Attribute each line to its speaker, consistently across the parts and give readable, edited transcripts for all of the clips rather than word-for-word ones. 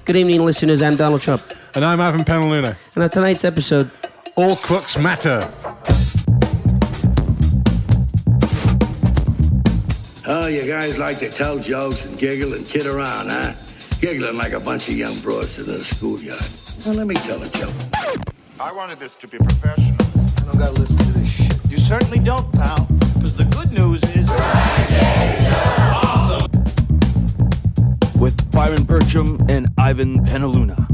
Speaker 1: Good evening, listeners. I'm Donald Trump.
Speaker 2: And I'm Ivan Penaluna.
Speaker 1: And on tonight's episode,
Speaker 2: all crooks matter.
Speaker 3: Oh, you guys like to tell jokes and giggle and kid around, huh? Giggling like a bunch of young broads in a schoolyard. Well, let me tell a joke.
Speaker 4: I wanted this to be professional.
Speaker 5: I don't gotta listen to this shit.
Speaker 4: You certainly don't, pal. Because the good news is... Awesome!
Speaker 6: With Byron, Bertram, and Ivan Penaluna.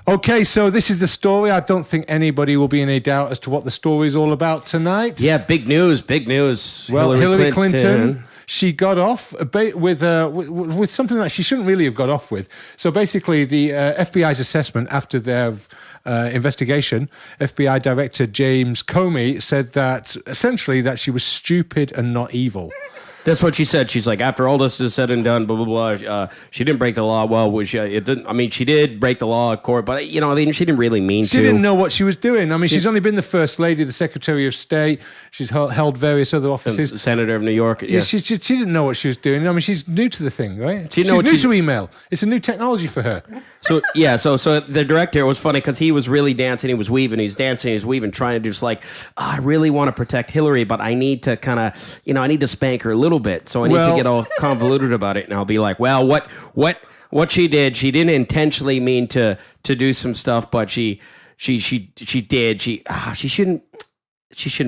Speaker 2: Okay, so this is the story. I don't think anybody will be in any doubt as to what the story is all about tonight.
Speaker 1: yeah, big news, big news.
Speaker 2: Well, Hillary Clinton, she got off with something that she shouldn't really have got off with. So basically, the FBI's assessment after their investigation, FBI Director James Comey said that essentially that she was stupid and not evil.
Speaker 1: That's what she said. She's like, after all this is said and done, blah, blah, blah, she didn't break the law. Well, which it didn't. I mean, she did break the law of court, but, you know, she didn't really mean to.
Speaker 2: She didn't know what she was doing. I mean, she's only been the First Lady, the Secretary of State. She's held various other offices.
Speaker 1: Senator of New York. Yeah.
Speaker 2: She didn't know what she was doing. I mean, she's new to the thing, right?
Speaker 1: She's
Speaker 2: new to email. It's a new technology for her.
Speaker 1: So the director, it was funny because he was really dancing. He was weaving. He's dancing. He's weaving, trying to do just like, I really want to protect Hillary, but I need to kind of, I need to spank her a little bit. So I need to get all convoluted about it. And I'll be like, well, what she did, she didn't intentionally mean to do some stuff, but she did. She shouldn't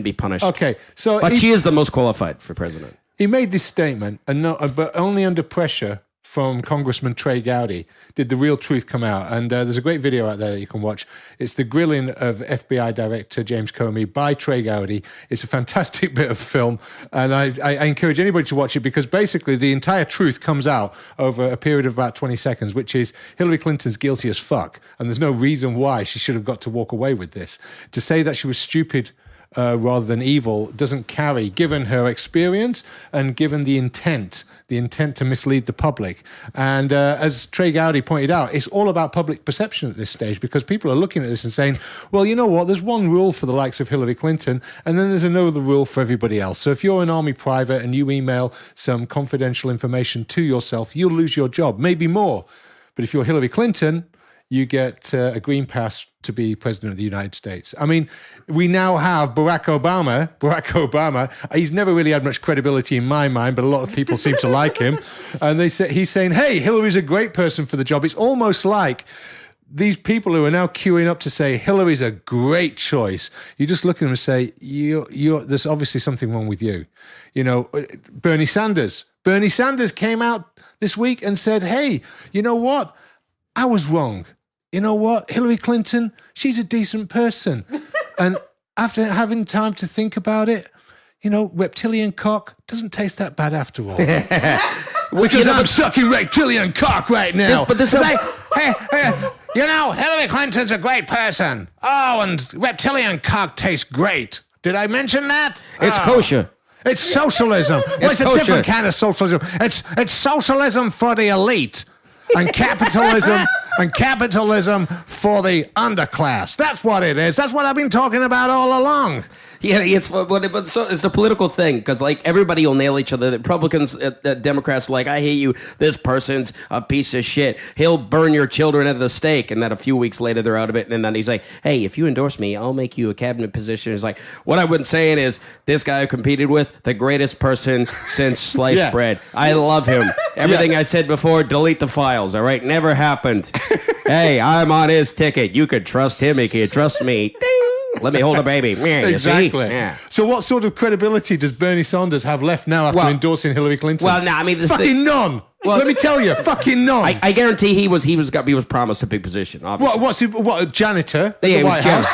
Speaker 1: be punished.
Speaker 2: Okay, so
Speaker 1: but she is the most qualified for president.
Speaker 2: He made this statement, but only under pressure from Congressman Trey Gowdy did the real truth come out. And there's a great video out there that you can watch. It's the grilling of FBI Director James Comey by Trey Gowdy. It's a fantastic bit of film, and I encourage anybody to watch it because basically the entire truth comes out over a period of about 20 seconds, which is Hillary Clinton's guilty as fuck, and there's no reason why she should have got to walk away with this. To say that she was stupid rather than evil doesn't carry, given her experience and given the intent to mislead the public. And as Trey Gowdy pointed out, it's all about public perception at this stage because people are looking at this and saying, well, you know what, there's one rule for the likes of Hillary Clinton and then there's another rule for everybody else. So if you're an army private and you email some confidential information to yourself, you'll lose your job, maybe more. But if you're Hillary Clinton, you get a green pass to be president of the United States. I mean, we now have Barack Obama. He's never really had much credibility in my mind, but a lot of people seem to like him. And he's saying, hey, Hillary's a great person for the job. It's almost like these people who are now queuing up to say Hillary's a great choice. You just look at them and say, there's obviously something wrong with you. Bernie Sanders came out this week and said, hey, you know what? I was wrong. You know what? Hillary Clinton, she's a decent person. And after having time to think about it, reptilian cock doesn't taste that bad after all. Because I'm sucking reptilian cock right now. But this is like, hey, Hillary Clinton's a great person. Oh, and reptilian cock tastes great. Did I mention that?
Speaker 1: It's kosher.
Speaker 2: It's socialism. It's a different kind of socialism. It's socialism for the elite. And capitalism for the underclass. That's what it is. That's what I've been talking about all along.
Speaker 1: Yeah, it's the political thing because like everybody will nail each other. The Republicans, Democrats, are like, I hate you. This person's a piece of shit. He'll burn your children at the stake. And then a few weeks later, they're out of it. And then he's like, hey, if you endorse me, I'll make you a cabinet position. It's like, what I've been saying is this guy I competed with, the greatest person since sliced bread. I love him. Everything I said before, delete the files. All right, never happened. Hey, I'm on his ticket. You could trust him. He could trust me. Ding. Let me hold a baby. Yeah,
Speaker 2: exactly.
Speaker 1: Yeah.
Speaker 2: So what sort of credibility does Bernie Sanders have left now after endorsing Hillary Clinton?
Speaker 1: Well, no, I mean...
Speaker 2: Fucking none. Well, let me tell you, fucking none.
Speaker 1: I guarantee he was promised a big position, obviously.
Speaker 2: What, a janitor?
Speaker 1: Yeah, he was janitor.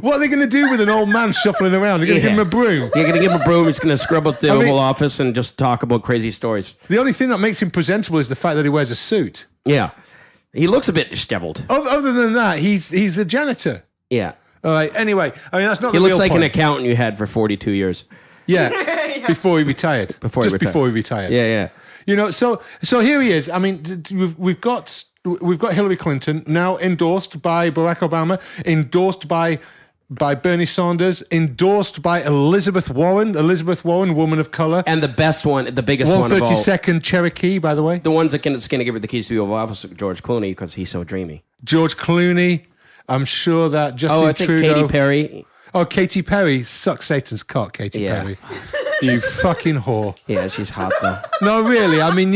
Speaker 2: What are they going to do with an old man shuffling around? They're going to give him a broom.
Speaker 1: You're going to give him a broom. He's going to scrub up the Oval Office and just talk about crazy stories.
Speaker 2: The only thing that makes him presentable is the fact that he wears a suit.
Speaker 1: Yeah. He looks a bit disheveled.
Speaker 2: Other than that, he's a janitor.
Speaker 1: Yeah.
Speaker 2: All right. Anyway, I mean, that's not the real point.
Speaker 1: He looks like an accountant you had for 42 years.
Speaker 2: Yeah. Before he retired. Before he retired.
Speaker 1: Yeah.
Speaker 2: So here he is. I mean, we've got Hillary Clinton now endorsed by Barack Obama, endorsed by by Bernie Sanders, endorsed by Elizabeth Warren, woman of color.
Speaker 1: And the best one, the biggest one of all.
Speaker 2: 132nd Cherokee, by the way.
Speaker 1: The ones that's going to give her the keys to the Oval Office, George Clooney, because he's so dreamy.
Speaker 2: George Clooney. I'm sure that Justin
Speaker 1: I think
Speaker 2: Trudeau.
Speaker 1: Katy Perry.
Speaker 2: Oh, Katy Perry. Suck Satan's cock, Katy Perry. You fucking whore.
Speaker 1: Yeah, she's hot, though.
Speaker 2: No, really. I mean,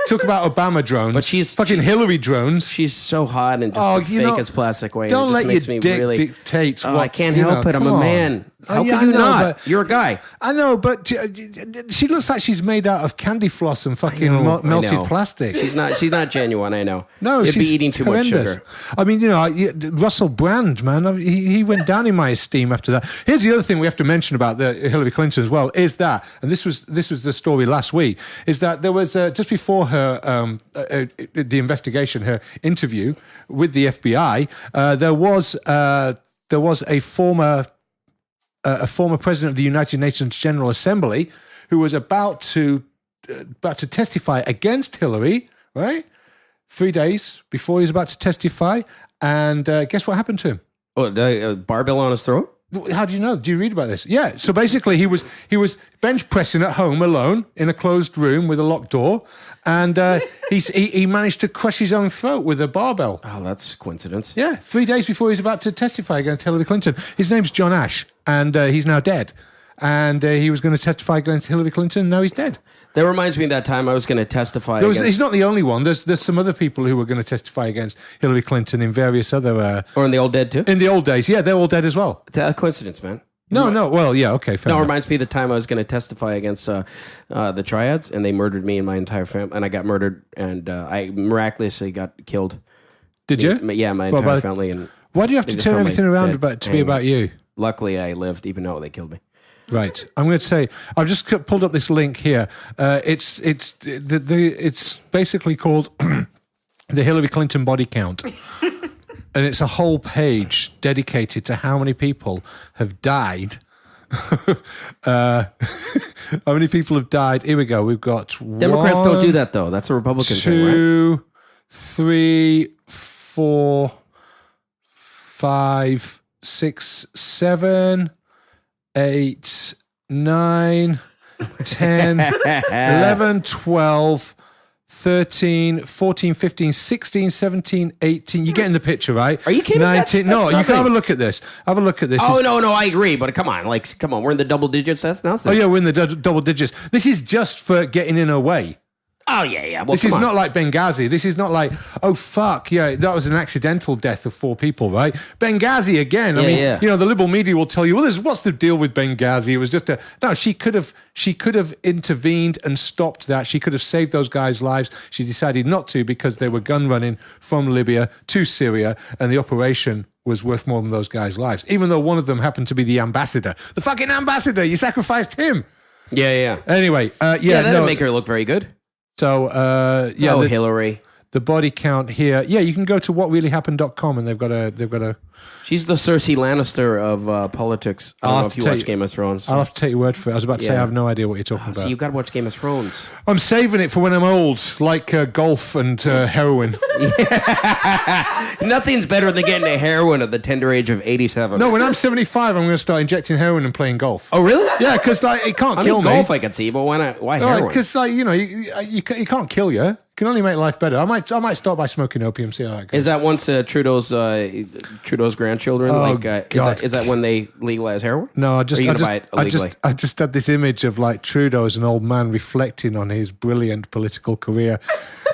Speaker 2: talk about Obama drones.
Speaker 1: But she's
Speaker 2: fucking Hillary drones.
Speaker 1: She's so hot and just the fakest plastic way.
Speaker 2: Don't let your dick
Speaker 1: really
Speaker 2: dictate what...
Speaker 1: I can't help it. I'm a man. How
Speaker 2: yeah,
Speaker 1: can you
Speaker 2: I know,
Speaker 1: not?
Speaker 2: but-
Speaker 1: You're a guy.
Speaker 2: I know, but she looks like she's made out of candy floss and fucking
Speaker 1: I
Speaker 2: melted
Speaker 1: know.
Speaker 2: plastic.
Speaker 1: She's not genuine, I know.
Speaker 2: No,
Speaker 1: You'd
Speaker 2: she's
Speaker 1: be eating too
Speaker 2: horrendous.
Speaker 1: much sugar.
Speaker 2: I mean, Russell Brand, man, he went down in my esteem after that. Here's the other thing we have to mention about the Hillary Clinton as well, is that, and this was the story last week, is that there was, just before her, the investigation, her interview with the FBI, there was a former president of the United Nations General Assembly who was about to testify against Hillary, right? 3 days before he was about to testify, and guess what happened to him?
Speaker 1: Oh, barbell on his throat?
Speaker 2: How do you know? Do you read about this? Yeah. So basically, he was bench pressing at home alone in a closed room with a locked door, and he managed to crush his own throat with a barbell.
Speaker 1: Oh, that's coincidence.
Speaker 2: Yeah, 3 days before he was about to testify against Hillary Clinton. His name's John Ash, and he's now dead. And he was going to testify against Hillary Clinton, and now he's dead.
Speaker 1: That reminds me of that time I was going to testify against...
Speaker 2: He's not the only one. There's some other people who were going to testify against Hillary Clinton in various other...
Speaker 1: Or in the old dead, too?
Speaker 2: In the old days, yeah, they're all dead as well.
Speaker 1: It's a coincidence, man.
Speaker 2: No, well, yeah, okay, fair enough.
Speaker 1: It reminds me of the time I was going to testify against the Triads, and they murdered me and my entire family, and I got murdered, and I miraculously got killed.
Speaker 2: Did you?
Speaker 1: Yeah, my entire family. And
Speaker 2: why do you have to turn everything around to be about you?
Speaker 1: Luckily, I lived, even though they killed me.
Speaker 2: Right. I'm going to say, I've just pulled up this link here. It's basically called the Hillary Clinton body count. And it's a whole page dedicated to how many people have died. How many people have died? Here we go. We've got
Speaker 1: Democrats don't do that, though. That's a Republican thing, right?
Speaker 2: 2, 3, 4, 5, 6, 7, 8, 9, 10, 11, 12, 13, 14, 15, 16, 17, 18. You're getting the picture, right?
Speaker 1: Are you kidding?
Speaker 2: 19. No, you can have a look at this. Have a look at this.
Speaker 1: Oh, no, I agree. But come on, we're in the double digits. That's nothing.
Speaker 2: Oh, yeah, we're in the double digits. This is just for getting in her way.
Speaker 1: Oh, yeah. Well,
Speaker 2: This is not like Benghazi. This is not like, oh, fuck, yeah, that was an accidental death of 4 people, right? Benghazi again. I mean, the liberal media will tell you, well, what's the deal with Benghazi? It was just no, she could have intervened and stopped that. She could have saved those guys' lives. She decided not to because they were gun running from Libya to Syria, and the operation was worth more than those guys' lives, even though one of them happened to be the ambassador. The fucking ambassador! You sacrificed him!
Speaker 1: Yeah.
Speaker 2: Anyway,
Speaker 1: that didn't make her look very good.
Speaker 2: So,
Speaker 1: Hillary.
Speaker 2: The body count here. Yeah, you can go to whatreallyhappened.com and they've got a.
Speaker 1: She's the Cersei Lannister of politics. I don't know if you watch Game of Thrones.
Speaker 2: I'll have to take your word for it. I was about to say I have no idea what you're talking about.
Speaker 1: So you've got to watch Game of Thrones.
Speaker 2: I'm saving it for when I'm old, like golf and heroin.
Speaker 1: Nothing's better than getting a heroin at the tender age of 87.
Speaker 2: No, when I'm 75, I'm going to start injecting heroin and playing golf.
Speaker 1: Oh, really?
Speaker 2: Yeah, because it can't kill me.
Speaker 1: Golf I could see, but why not? Why heroin?
Speaker 2: Because you can't kill you. It can only make life better. I might start by smoking opium. See how that goes.
Speaker 1: Is that once Trudeau's grandchildren?
Speaker 2: Oh, God.
Speaker 1: Is that when they legalize heroin?
Speaker 2: No, I
Speaker 1: just
Speaker 2: had this image of like Trudeau as an old man reflecting on his brilliant political career,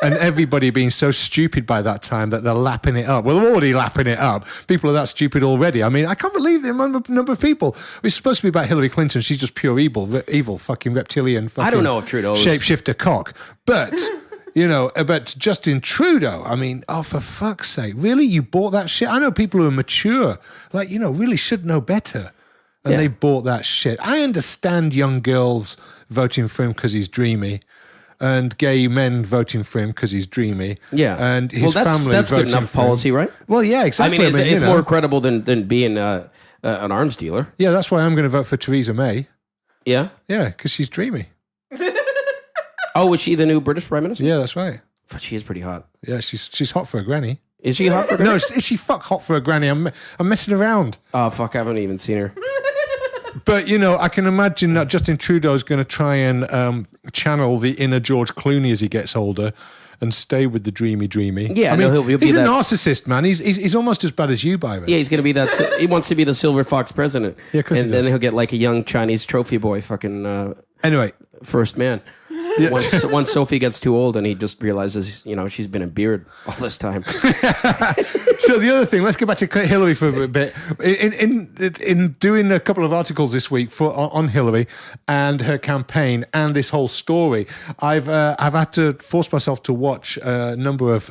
Speaker 2: and everybody being so stupid by that time that they're lapping it up. Well, they're already lapping it up. People are that stupid already. I mean, I can't believe the number of people. It's supposed to be about Hillary Clinton. She's just pure evil, fucking reptilian. Fucking
Speaker 1: I don't know if Trudeau's
Speaker 2: shapeshifter cock, but. But Justin Trudeau, I mean, oh, for fuck's sake, really? You bought that shit? I know people who are mature, really should know better. And they bought that shit. I understand young girls voting for him because he's dreamy, and gay men voting for him because he's dreamy.
Speaker 1: Yeah.
Speaker 2: And his family
Speaker 1: that's
Speaker 2: voting
Speaker 1: good enough
Speaker 2: for him.
Speaker 1: policy, right?
Speaker 2: Well, yeah, exactly.
Speaker 1: I mean, it's more credible than being an arms dealer.
Speaker 2: Yeah, that's why I'm going to vote for Theresa May.
Speaker 1: Yeah?
Speaker 2: Yeah, because she's dreamy.
Speaker 1: Oh, was she the new British Prime Minister?
Speaker 2: Yeah, that's right.
Speaker 1: But she is pretty hot.
Speaker 2: Yeah, she's hot for a granny.
Speaker 1: Is she hot for a granny?
Speaker 2: No, is she fuck hot for a granny? I'm messing around.
Speaker 1: Oh, fuck, I haven't even seen her.
Speaker 2: But, you know, I can imagine that Justin Trudeau's going to try and channel the inner George Clooney as he gets older and stay with the dreamy.
Speaker 1: Yeah,
Speaker 2: I mean,
Speaker 1: no, he'll be
Speaker 2: he's a
Speaker 1: that-
Speaker 2: narcissist, man. He's almost as bad as you, Byron.
Speaker 1: Yeah, he's going to be that. He wants to be the Silver Fox president.
Speaker 2: Yeah, 'cause he
Speaker 1: and then
Speaker 2: does.
Speaker 1: he'll get like a young Chinese trophy boy fucking
Speaker 2: Anyway,
Speaker 1: first man. Once Sophie gets too old and he just realizes, you know, she's been a beard all this time.
Speaker 2: so the other thing, let's go back to Hillary for a bit. In doing a couple of articles this week on Hillary and her campaign and this whole story, I've had to force myself to watch a number of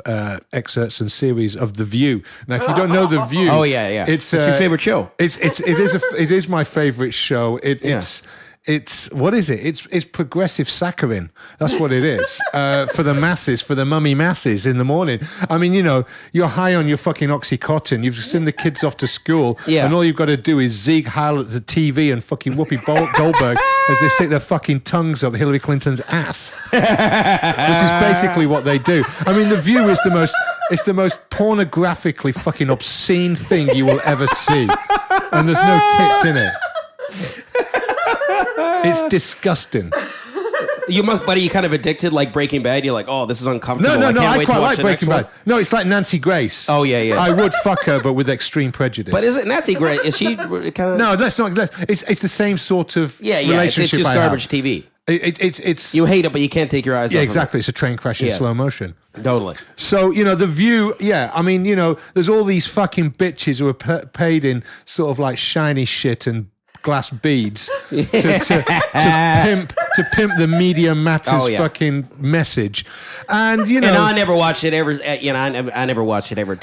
Speaker 2: excerpts and series of The View. Now, if you don't know The View,
Speaker 1: Oh, yeah.
Speaker 2: it's
Speaker 1: your favorite show.
Speaker 2: It is my favorite show. It's what is it? It's progressive saccharin. That's what it is for the masses, for the mummy masses in the morning. I mean, you know, you're high on your fucking Oxycontin. You've sent the kids off to school, and all you've got to do is Zeke Heil at the TV and fucking Whoopi Goldberg as they stick their fucking tongues up Hillary Clinton's ass, which is basically what they do. I mean, The View is the most pornographically fucking obscene thing you will ever see, and there's no tits in it. It's disgusting.
Speaker 1: You must, buddy. You kind of addicted, like Breaking Bad. You're like, oh, this is uncomfortable.
Speaker 2: No,
Speaker 1: can't
Speaker 2: I
Speaker 1: wait
Speaker 2: quite
Speaker 1: to watch
Speaker 2: like
Speaker 1: the next
Speaker 2: Breaking Bad.
Speaker 1: one.
Speaker 2: No, it's like Nancy Grace.
Speaker 1: Oh, yeah.
Speaker 2: I would fuck her, but with extreme prejudice.
Speaker 1: But is it Nancy Grace? Is she kind of?
Speaker 2: No, let's not. It's the same sort of relationship.
Speaker 1: It's just
Speaker 2: I
Speaker 1: garbage
Speaker 2: have.
Speaker 1: TV.
Speaker 2: It's
Speaker 1: You hate it, but you can't take your eyes off.
Speaker 2: yeah,
Speaker 1: of
Speaker 2: exactly. It's a train crash in
Speaker 1: Yeah.
Speaker 2: slow motion.
Speaker 1: it. Totally.
Speaker 2: So, you know, The View, I mean, you know, there's all these fucking bitches who are paid in sort of like shiny shit and glass beads to pimp the Media Matters fucking message. And, you know...
Speaker 1: And I never watched it ever, I never watched it ever.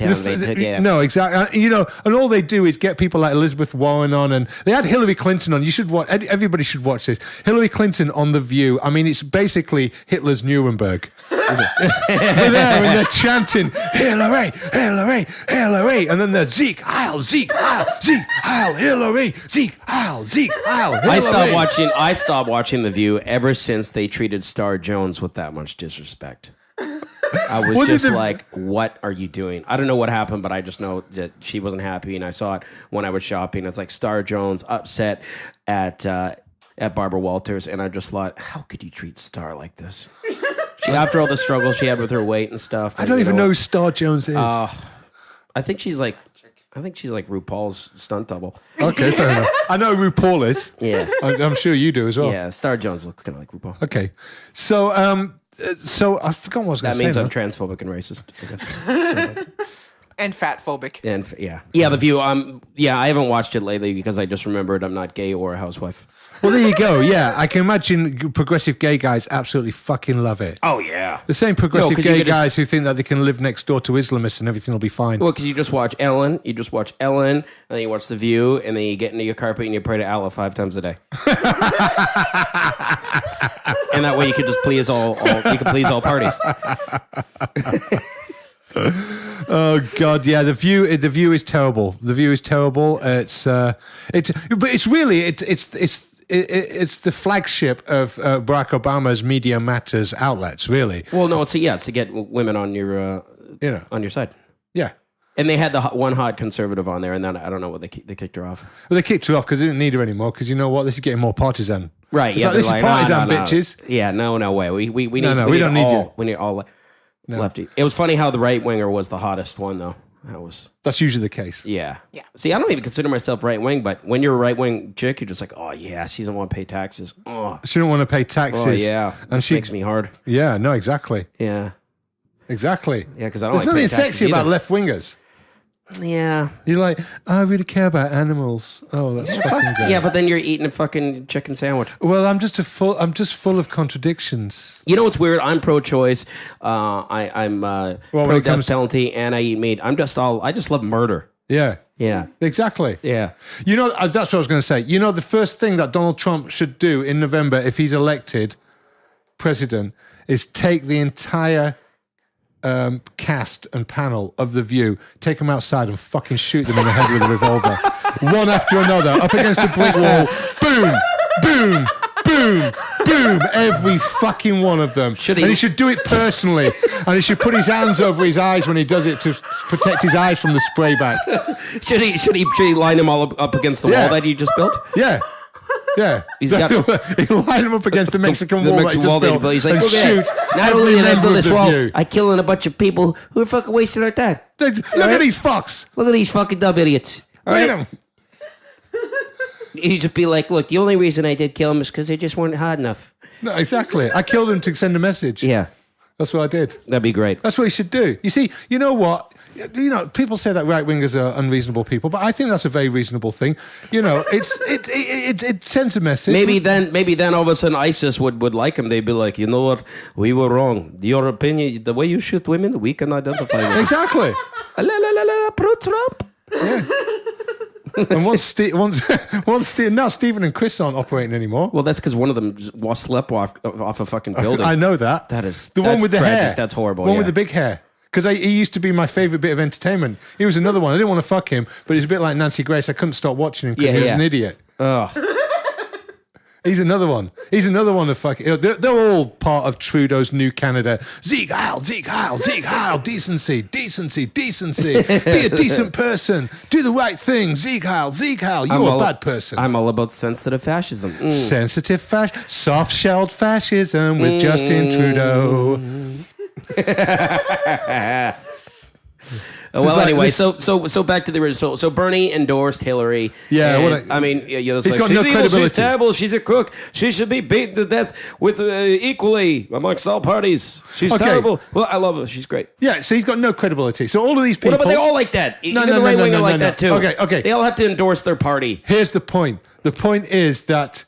Speaker 2: No, exactly. You know, and all they do is get people like Elizabeth Warren on, and they had Hillary Clinton on. You should watch. Everybody should watch this. Hillary Clinton on The View. I mean, it's basically Hitler's Nuremberg. They're there and they're chanting Hillary, Hillary, Hillary, and then they're Zeke Heil, Zeke Heil, Zeke Heil, Hillary, Zeke Heil, Zeke Heil. Hillary.
Speaker 1: I stopped watching The View ever since they treated Star Jones with that much disrespect. I was just like, what are you doing? I don't know what happened, but I just know that she wasn't happy, and I saw it when I was shopping. It's like Star Jones upset at Barbara Walters, and I just thought, how could you treat Star like this? After all the struggle she had with her weight and stuff.
Speaker 2: I don't even know who Star Jones is.
Speaker 1: I think she's like RuPaul's stunt double.
Speaker 2: Okay, fair enough. I know who RuPaul is.
Speaker 1: Yeah.
Speaker 2: I'm sure you do as well.
Speaker 1: Yeah, Star Jones looks kind of like RuPaul.
Speaker 2: Okay. So I forgot what I was going to say.
Speaker 1: That means
Speaker 2: now.
Speaker 1: I'm transphobic and racist, I guess.
Speaker 7: And fatphobic.
Speaker 1: And The View. I haven't watched it lately because I just remembered I'm not gay or a housewife.
Speaker 2: Well, there you go. Yeah, I can imagine progressive gay guys absolutely fucking love it.
Speaker 1: Oh yeah.
Speaker 2: The same progressive
Speaker 1: 'cause you
Speaker 2: gay
Speaker 1: could just-
Speaker 2: guys who think that they can live next door to Islamists and everything will be fine.
Speaker 1: Well, because you just watch Ellen, and then you watch The View, and then you get into your carpet and you pray to Allah 5 times a day. And that way you could just please all parties.
Speaker 2: Oh God, yeah. The view is terrible. The View is terrible. It's the flagship of Barack Obama's Media Matters outlets, really.
Speaker 1: Well, no, it's to get women on your on your side.
Speaker 2: Yeah.
Speaker 1: And they had the one hot conservative on there, and then I don't know what they kicked her off.
Speaker 2: Well, they kicked her off because they didn't need her anymore. Because you know what, this is getting more partisan.
Speaker 1: Right?
Speaker 2: It's
Speaker 1: Yeah.
Speaker 2: like, this is partisan, bitches.
Speaker 1: Yeah. No way. We need.
Speaker 2: we don't need you.
Speaker 1: We need all lefty. It was funny how the right winger was the hottest one, though.
Speaker 2: That's usually the case.
Speaker 1: Yeah. See, I don't even consider myself right wing, but when you're a right wing chick, you're just like, oh yeah, she doesn't want to pay taxes. Oh,
Speaker 2: She don't want to pay taxes.
Speaker 1: yeah,
Speaker 2: and
Speaker 1: she makes me hard.
Speaker 2: Yeah, no, exactly.
Speaker 1: Yeah,
Speaker 2: Exactly.
Speaker 1: yeah, because I don't.
Speaker 2: There's
Speaker 1: like
Speaker 2: nothing
Speaker 1: paying taxes
Speaker 2: sexy about
Speaker 1: either.
Speaker 2: left wingers.
Speaker 1: Yeah.
Speaker 2: You're like, I really care about animals. Oh, that's fucking great.
Speaker 1: Yeah, but then you're eating a fucking chicken sandwich.
Speaker 2: Well, I'm just full of contradictions.
Speaker 1: You know what's weird? I'm pro-choice. I'm
Speaker 2: when
Speaker 1: pro
Speaker 2: it comes
Speaker 1: death penalty, and I eat meat. I just love murder.
Speaker 2: Yeah.
Speaker 1: Yeah.
Speaker 2: Exactly.
Speaker 1: Yeah.
Speaker 2: You know, that's what I was going to say. You know, the first thing that Donald Trump should do in November, if he's elected president, is take the entire cast and panel of The View, take them outside and fucking shoot them in the head with a revolver. One after another, up against a brick wall. Boom, boom, boom, Boom! Every fucking one of them.
Speaker 1: Should he-
Speaker 2: And he should do it personally. And he should put his hands over his eyes when he does it to protect his eyes from the spray back.
Speaker 1: Should he line them all up against the
Speaker 2: Yeah.
Speaker 1: wall that you just built?
Speaker 2: Yeah. Yeah.
Speaker 1: He's got-
Speaker 2: He'll line him up against the Mexican wall that he just built
Speaker 1: He's like,
Speaker 2: and
Speaker 1: look at
Speaker 2: shoot.
Speaker 1: that. Not
Speaker 2: every
Speaker 1: only did I
Speaker 2: member
Speaker 1: build
Speaker 2: of
Speaker 1: this
Speaker 2: the
Speaker 1: wall,
Speaker 2: view.
Speaker 1: I killing a bunch of people who are fucking wasting our time.
Speaker 2: Look at these fucks.
Speaker 1: Look at these fucking dumb idiots. All
Speaker 2: Look
Speaker 1: right?
Speaker 2: at them.
Speaker 1: You just be like, look, the only reason I did kill him is because they just weren't hard enough.
Speaker 2: No, exactly. I killed him to send a message.
Speaker 1: Yeah,
Speaker 2: That's what I did.
Speaker 1: that'd be great.
Speaker 2: That's what he should do. You see, you know what? You know, people say that right wingers are unreasonable people, but I think that's a very reasonable thing. You know, it sends a message.
Speaker 1: Maybe then all of a sudden ISIS would like him. They'd be like, you know what? We were wrong. Your opinion, the way you shoot women, we can identify with it.
Speaker 2: Exactly.
Speaker 1: La la la la, pro-Trump.
Speaker 2: And now Stephen and Chris aren't operating anymore.
Speaker 1: Well, that's because one of them slept off a fucking building.
Speaker 2: I know that.
Speaker 1: The
Speaker 2: one with the
Speaker 1: tragic.
Speaker 2: hair.
Speaker 1: That's horrible.
Speaker 2: One
Speaker 1: yeah.
Speaker 2: with the big hair. Because he used to be my favourite bit of entertainment. He was another one. I didn't want to fuck him, but he's a bit like Nancy Grace. I couldn't stop watching him because he was an idiot.
Speaker 1: Ugh.
Speaker 2: He's another one. He's another one of fucking... They're all part of Trudeau's new Canada. Sieg Heil, Sieg Heil, Sieg Heil. Decency, decency, decency. Be a decent person. Do the right thing. Sieg Heil, Sieg Heil. You're a bad person.
Speaker 1: I'm all about sensitive fascism. Mm.
Speaker 2: Sensitive soft-shelled fascism with Justin Trudeau.
Speaker 1: Well,
Speaker 2: like
Speaker 1: anyway,
Speaker 2: this-
Speaker 1: so back to the original. So Bernie endorsed Hillary.
Speaker 2: Yeah,
Speaker 1: and,
Speaker 2: what
Speaker 1: it's
Speaker 2: he's
Speaker 1: like,
Speaker 2: got
Speaker 1: she's
Speaker 2: no
Speaker 1: evil,
Speaker 2: credibility.
Speaker 1: She's terrible. She's a crook. She should be beaten to death with equally amongst all parties. She's
Speaker 2: Okay.
Speaker 1: terrible. Well, I love her. She's great.
Speaker 2: Yeah, so he's got no credibility. So all of these people...
Speaker 1: What about they all like that?
Speaker 2: No,
Speaker 1: Even
Speaker 2: no,
Speaker 1: the
Speaker 2: no,
Speaker 1: right
Speaker 2: no,
Speaker 1: winger
Speaker 2: no,
Speaker 1: like
Speaker 2: no.
Speaker 1: that too.
Speaker 2: Okay.
Speaker 1: They all have to endorse their party.
Speaker 2: Here's the point. The point is that...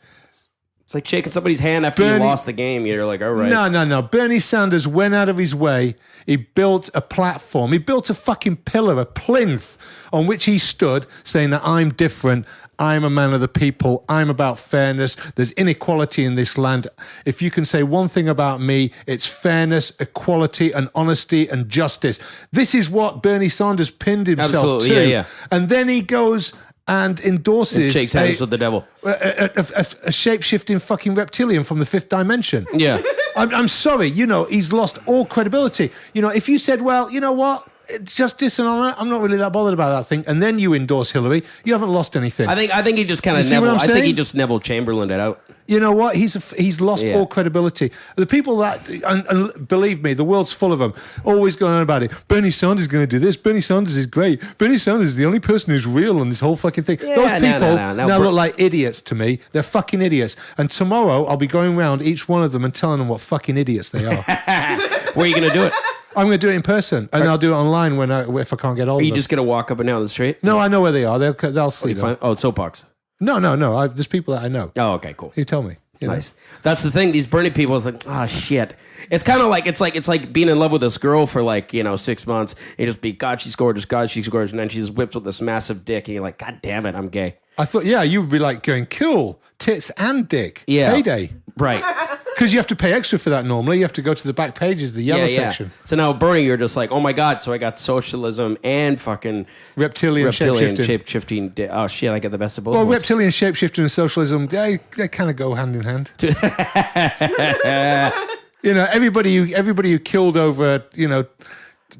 Speaker 1: It's like shaking somebody's hand after you
Speaker 2: Bernie-
Speaker 1: lost the game. You're like, all right.
Speaker 2: No. Bernie Sanders went out of his way. He built a platform. He built a fucking pillar, a plinth on which he stood saying that I'm different. I'm a man of the people. I'm about fairness. There's inequality in this land. If you can say one thing about me, it's fairness, equality, and honesty and justice. This is what Bernie Sanders pinned himself
Speaker 1: Absolutely,
Speaker 2: to.
Speaker 1: yeah.
Speaker 2: And then he goes and endorses
Speaker 1: Shakes hands with the devil.
Speaker 2: a shape-shifting fucking reptilian from the fifth dimension.
Speaker 1: Yeah.
Speaker 2: I'm sorry, he's lost all credibility. If you said, well, you know what, justice and all that, I'm not really that bothered about that thing, and then you endorse Hillary, you haven't lost anything.
Speaker 1: I think he just kind
Speaker 2: You
Speaker 1: of
Speaker 2: see what
Speaker 1: Neville.
Speaker 2: I'm
Speaker 1: I think he
Speaker 2: saying?
Speaker 1: just Neville Chamberlain it out.
Speaker 2: You know what? He's lost
Speaker 1: Yeah.
Speaker 2: all credibility. The people that, and believe me, the world's full of them, always going on about it. Bernie Sanders is going to do this. Bernie Sanders is great. Bernie Sanders is the only person who's real on this whole fucking thing.
Speaker 1: Yeah,
Speaker 2: Those
Speaker 1: no,
Speaker 2: people
Speaker 1: no.
Speaker 2: now look like idiots to me. They're fucking idiots. And tomorrow I'll be going around each one of them and telling them what fucking idiots they are.
Speaker 1: Where are you going to do it?
Speaker 2: I'm going to do it in person, and I'll do it online if I can't get hold
Speaker 1: Are
Speaker 2: of
Speaker 1: you
Speaker 2: them.
Speaker 1: just going to walk up and down the street?
Speaker 2: No, I know where they are. They'll see
Speaker 1: You
Speaker 2: them.
Speaker 1: find, oh, soapbox.
Speaker 2: No. There's people that I know.
Speaker 1: Oh, okay, cool.
Speaker 2: You tell me.
Speaker 1: Nice. That's the thing. These Bernie people is like, shit. It's kind of like it's like being in love with this girl for 6 months. You just be, God, she's gorgeous. God, she's gorgeous, and then she just whips with this massive dick, and you're like, God damn it, I'm gay.
Speaker 2: I thought, you would be like going, cool, tits and dick.
Speaker 1: Yeah.
Speaker 2: Payday.
Speaker 1: Right.
Speaker 2: Because you have to pay extra for that normally. You have to go to the back pages, the yellow
Speaker 1: Yeah.
Speaker 2: section.
Speaker 1: So now Bernie, you're just like, oh my God. So I got socialism and fucking
Speaker 2: Reptilian shapeshifting.
Speaker 1: shape-shifting. Oh shit, I get the best of both
Speaker 2: Well,
Speaker 1: worlds.
Speaker 2: reptilian shapeshifting and socialism, they kind of go hand in hand. Everybody who killed over,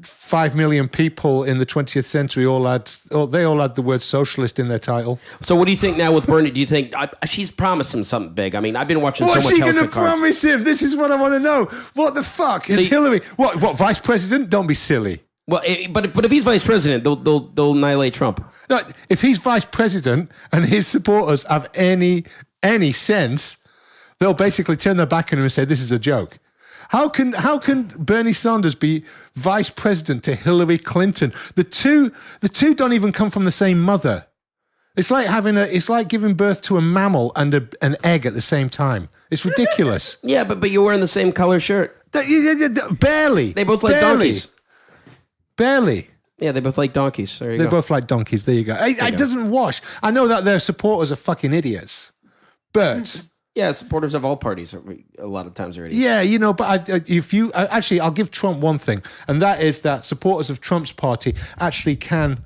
Speaker 2: 5 million people in the 20th century they all had the word socialist in their title.
Speaker 1: So what do you think now with Bernie? Do you think she's promised him something big? I mean, I've been watching
Speaker 2: What's
Speaker 1: so much
Speaker 2: she
Speaker 1: House
Speaker 2: going to
Speaker 1: of Cards.
Speaker 2: promise him? This is what I want to know. What the fuck is
Speaker 1: See-
Speaker 2: Hillary? What vice president? Don't be silly.
Speaker 1: Well, but if he's vice president, they'll annihilate Trump.
Speaker 2: No, if he's vice president and his supporters have any sense, they'll basically turn their back on him and say this is a joke. How can Bernie Sanders be vice president to Hillary Clinton? The two don't even come from the same mother. It's like giving birth to a mammal and an egg at the same time. It's ridiculous.
Speaker 1: Yeah, but you're wearing the same color shirt.
Speaker 2: Barely.
Speaker 1: They both like donkeys.
Speaker 2: Barely.
Speaker 1: Yeah, they both like donkeys. There you
Speaker 2: They
Speaker 1: go.
Speaker 2: both like donkeys. There you go. It doesn't wash. I know that their supporters are fucking idiots, but
Speaker 1: Yeah, supporters of all parties a lot of times already.
Speaker 2: yeah, but I'll give Trump one thing, and that is that supporters of Trump's party actually can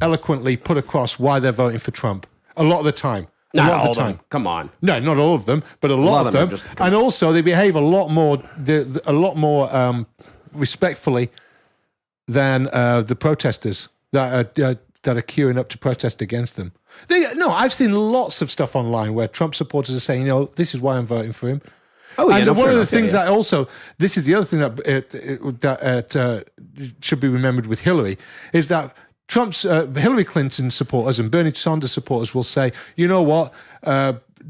Speaker 2: eloquently put across why they're voting for Trump a lot of the time.
Speaker 1: Not
Speaker 2: a lot
Speaker 1: all
Speaker 2: of the time.
Speaker 1: them. Come on.
Speaker 2: No, not all of them, but a lot of them.
Speaker 1: just-
Speaker 2: And also, they behave a lot more respectfully than the protesters that are queuing up to protest against them. I've seen lots of stuff online where Trump supporters are saying, this is why I'm voting for him.
Speaker 1: Oh, yeah,
Speaker 2: and
Speaker 1: no,
Speaker 2: one
Speaker 1: fair
Speaker 2: of the
Speaker 1: enough,
Speaker 2: things
Speaker 1: yeah.
Speaker 2: that also, this is the other thing that should be remembered with Hillary, is that Trump's Hillary Clinton supporters and Bernie Sanders supporters will say, you know what,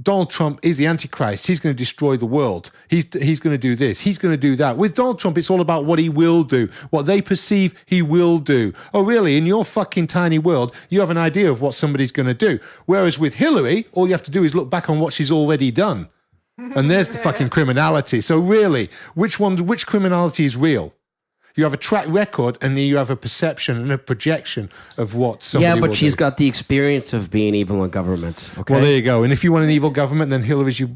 Speaker 2: Donald Trump is the Antichrist. He's going to destroy the world. He's going to do this. He's going to do that. With Donald Trump, it's all about what he will do, what they perceive he will do. Oh, really? In your fucking tiny world, you have an idea of what somebody's going to do. Whereas with Hillary, all you have to do is look back on what she's already done. And there's the fucking criminality. So really, which criminality is real? You have a track record and you have a perception and a projection of what somebody will
Speaker 1: but she's
Speaker 2: do.
Speaker 1: got the experience of being evil in government. Okay.
Speaker 2: Well, there you go. And if you want an evil government, then Hillary's your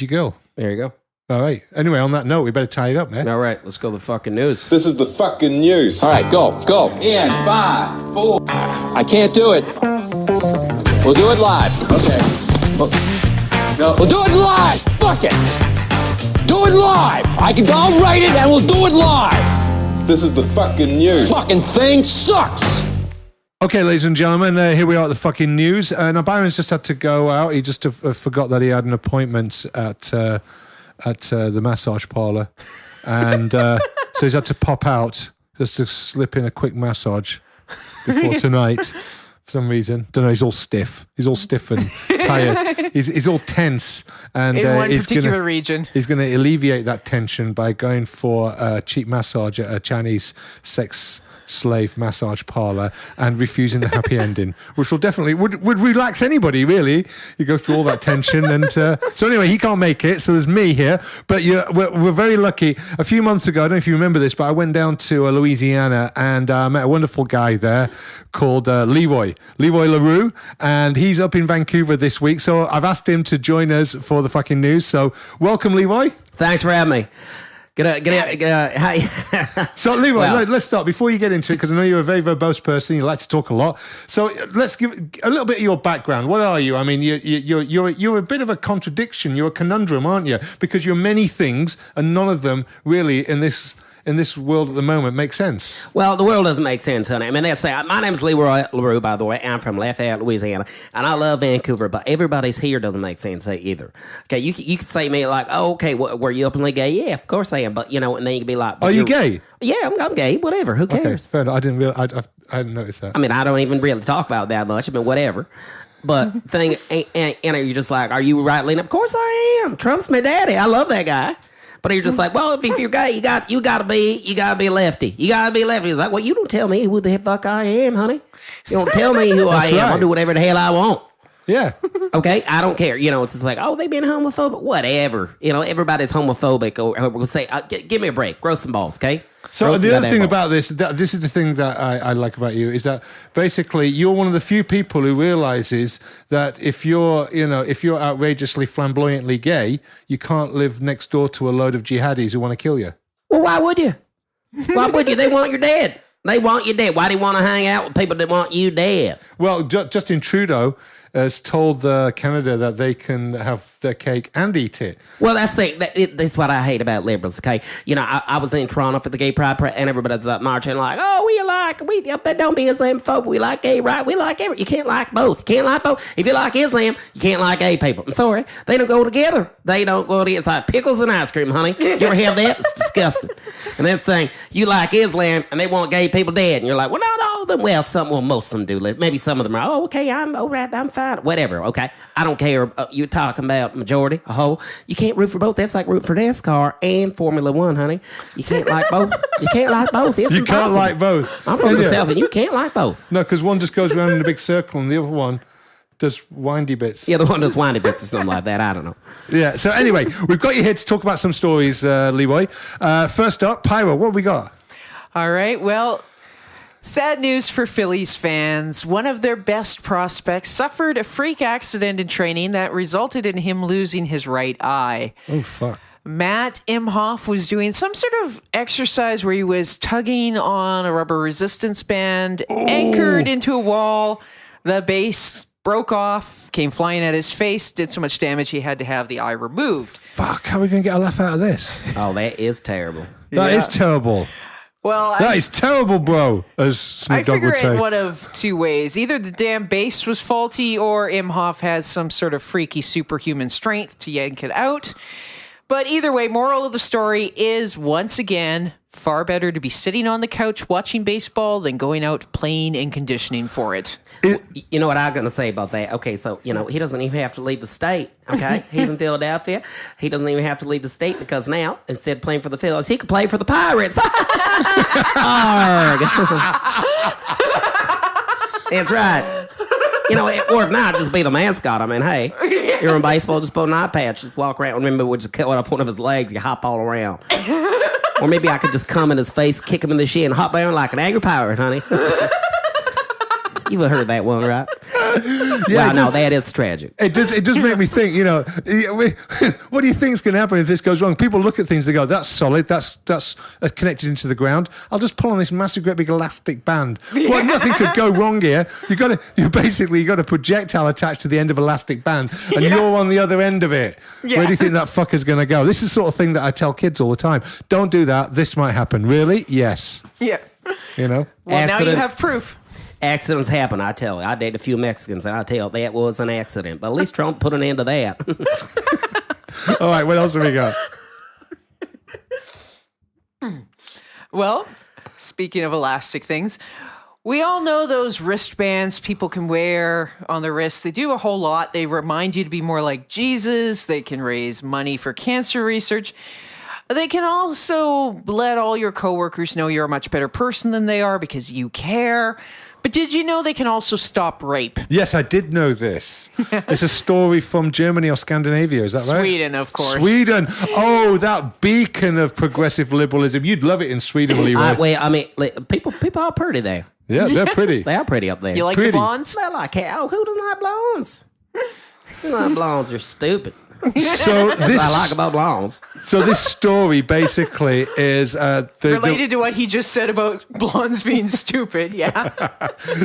Speaker 2: girl.
Speaker 1: There you go.
Speaker 2: All right. Anyway, on that note, we better tie it up, man.
Speaker 1: All right, let's go to the fucking news.
Speaker 7: This is the fucking news.
Speaker 8: All right, go. In 5, 4. I can't do it. We'll do it live. Okay. No. We'll do it live. Fuck it. Do it live. I'll write it and we'll do it live.
Speaker 7: This is the fucking news.
Speaker 8: Fucking thing sucks.
Speaker 2: Okay, ladies and gentlemen, here we are at the fucking news. Now, Byron's just had to go out. He just forgot that he had an appointment at the massage parlour. And so he's had to pop out just to slip in a quick massage before tonight. For some reason, don't know. He's all stiff. He's all stiff and tired. He's all tense, and
Speaker 9: in one
Speaker 2: he's
Speaker 9: particular region.
Speaker 2: He's going to alleviate that tension by going for a cheap massage at a Chinese sex slave massage parlor and refusing the happy ending, which will definitely would relax anybody. Really, you go through all that tension, and so anyway, he can't make it. So there's me here, but we're very lucky. A few months ago, I don't know if you remember this, but I went down to Louisiana and met a wonderful guy there called Leroy LaRue, and he's up in Vancouver this week. So I've asked him to join us for the fucking news. So welcome, Leroy.
Speaker 1: Thanks for having me. Hi.
Speaker 2: So, Leroy,
Speaker 1: Well-
Speaker 2: let's start. Before you get into it, because I know you're a very verbose person, you like to talk a lot. So let's give a little bit of your background. What are you? I mean, you're a bit of a contradiction. You're a conundrum, aren't you? Because you're many things, and none of them really in this world at the moment make sense.
Speaker 1: Well, the world doesn't make sense, honey. I mean, that's my name's Leroy LaRue, by the way. I'm from Lafayette, Louisiana, and I love Vancouver, but everybody's here doesn't make sense either. Okay, you can say to me like, oh, okay, were you openly gay? Yeah, of course I am, but and then you can be like,
Speaker 2: Are you gay?
Speaker 1: Yeah, I'm gay. Whatever. Who cares?
Speaker 2: Okay, fair enough. I didn't realize. I hadn't noticed that.
Speaker 1: I mean, I don't even really talk about that much. I mean, whatever. But thing, and you're just like, are you right leaning? Of course I am. Trump's my daddy. I love that guy. But you're just like, well, if you're gay, you gotta be lefty. You gotta be lefty. He's like, well, you don't tell me who the fuck I am, honey. You don't tell me who I am.
Speaker 2: right.
Speaker 1: I'll do whatever the hell I want.
Speaker 2: Yeah.
Speaker 1: Okay, I don't care. It's just like, oh, they being homophobic, whatever. Everybody's homophobic. Or we'll say, give me a break, grow some balls, okay?
Speaker 2: So the other thing about this is the thing that I like about you, is that basically you're one of the few people who realizes that if you're outrageously flamboyantly gay, you can't live next door to a load of jihadis who want to kill you.
Speaker 1: Well, why would you? Why would you? They want you dead. They want you dead. Why do you want to hang out with people that want you dead?
Speaker 2: Well, Justin Trudeau has told Canada that they can have their cake and eat it.
Speaker 1: Well, that's what I hate about liberals, okay? I was in Toronto for the gay pride, and everybody's marching like, oh, but don't be Islamophobic. We like gay, right? We like everything. You can't like both. You can't like both. If you like Islam, you can't like gay people. I'm sorry. They don't go together. It's like pickles and ice cream, honey. You ever have that? It's disgusting. And this thing, you like Islam, and they want gay people dead. And you're like, well, not all of them. Well, most of them do. Maybe some of them are, oh, okay, I'm all right, I'm fine. Whatever, okay? I don't care. You're talking about majority, a whole. You can't root for both. That's like rooting for NASCAR and Formula One, honey. You can't like both. You can't like both. It's
Speaker 2: You
Speaker 1: impossible.
Speaker 2: can't like both.
Speaker 1: I'm from the South, and you can't like both.
Speaker 2: No, because one just goes around in a big circle and the other one does windy bits.
Speaker 1: Yeah, the one that's windy bits or something like that. I don't know.
Speaker 2: Yeah, so anyway, we've got you here to talk about some stories, Leroy. First up, Pyro, what have we got?
Speaker 9: All right. Well, sad news for Phillies fans. One of their best prospects suffered a freak accident in training that resulted in him losing his right eye.
Speaker 2: Oh, fuck.
Speaker 9: Matt Imhoff was doing some sort of exercise where he was tugging on a rubber resistance band, anchored into a wall. The base broke off, came flying at his face, did so much damage he had to have the eye removed.
Speaker 2: Fuck, how are we going to get a laugh out of this?
Speaker 1: Oh, that is terrible.
Speaker 2: That is terrible.
Speaker 9: Well,
Speaker 2: That is terrible, bro, as
Speaker 9: I
Speaker 2: Snoop Dogg
Speaker 9: figure
Speaker 2: would say.
Speaker 9: it one of two ways. Either the damn bass was faulty or Imhoff has some sort of freaky superhuman strength to yank it out. But either way, moral of the story is, once again, far better to be sitting on the couch watching baseball than going out playing and conditioning for it.
Speaker 1: You know what I'm going to say about that? Okay, so, he doesn't even have to leave the state, okay? He's in Philadelphia. He doesn't even have to leave the state because now, instead of playing for the Phillies, he could play for the Pirates. Arg. That's right. Or if not, just be the mascot. I mean, hey, you're in baseball, just put an eye patch, just walk around. Remember, we'll just cut off one of his legs, you hop all around. Or maybe I could just come in his face, kick him in the shin, and hop down like an angry pirate, honey. You've heard that one, right?
Speaker 2: Yeah,
Speaker 1: wow, no, that is tragic.
Speaker 2: It does make me think, what do you think is going to happen if this goes wrong? People look at things, they go, that's solid, that's connected into the ground. I'll just pull on this massive, great big elastic band. Well, nothing could go wrong here. You got a projectile attached to the end of elastic band, and you're on the other end of it.
Speaker 9: Yeah.
Speaker 2: Where do you think that fucker's going to go? This is the sort of thing that I tell kids all the time. Don't do that. This might happen. Really? Yes.
Speaker 9: Yeah.
Speaker 2: Well,
Speaker 9: now you have proof.
Speaker 1: Accidents happen, I tell you. I dated a few Mexicans, and I tell you, that was an accident. But at least Trump put an end to that.
Speaker 2: All right, what else have we got?
Speaker 9: Well, speaking of elastic things, we all know those wristbands people can wear on their wrists. They do a whole lot. They remind you to be more like Jesus. They can raise money for cancer research. They can also let all your coworkers know you're a much better person than they are because you care. But did you know they can also stop rape?
Speaker 2: Yes, I did know this. It's a story from Germany or Scandinavia, is that right?
Speaker 9: Sweden, of course.
Speaker 2: Sweden. Oh, that beacon of progressive liberalism. You'd love it in Sweden, Leroy.
Speaker 1: People are pretty there.
Speaker 2: Yeah, they're pretty.
Speaker 1: They are pretty up there.
Speaker 9: You like
Speaker 2: Pretty.
Speaker 9: the blondes?
Speaker 1: Well, I can't. Oh, who doesn't like blondes? Who doesn't like blondes? They're stupid.
Speaker 2: So
Speaker 1: That's what I like about blondes.
Speaker 2: So this story basically is
Speaker 9: Related to what he just said about blondes being stupid, yeah.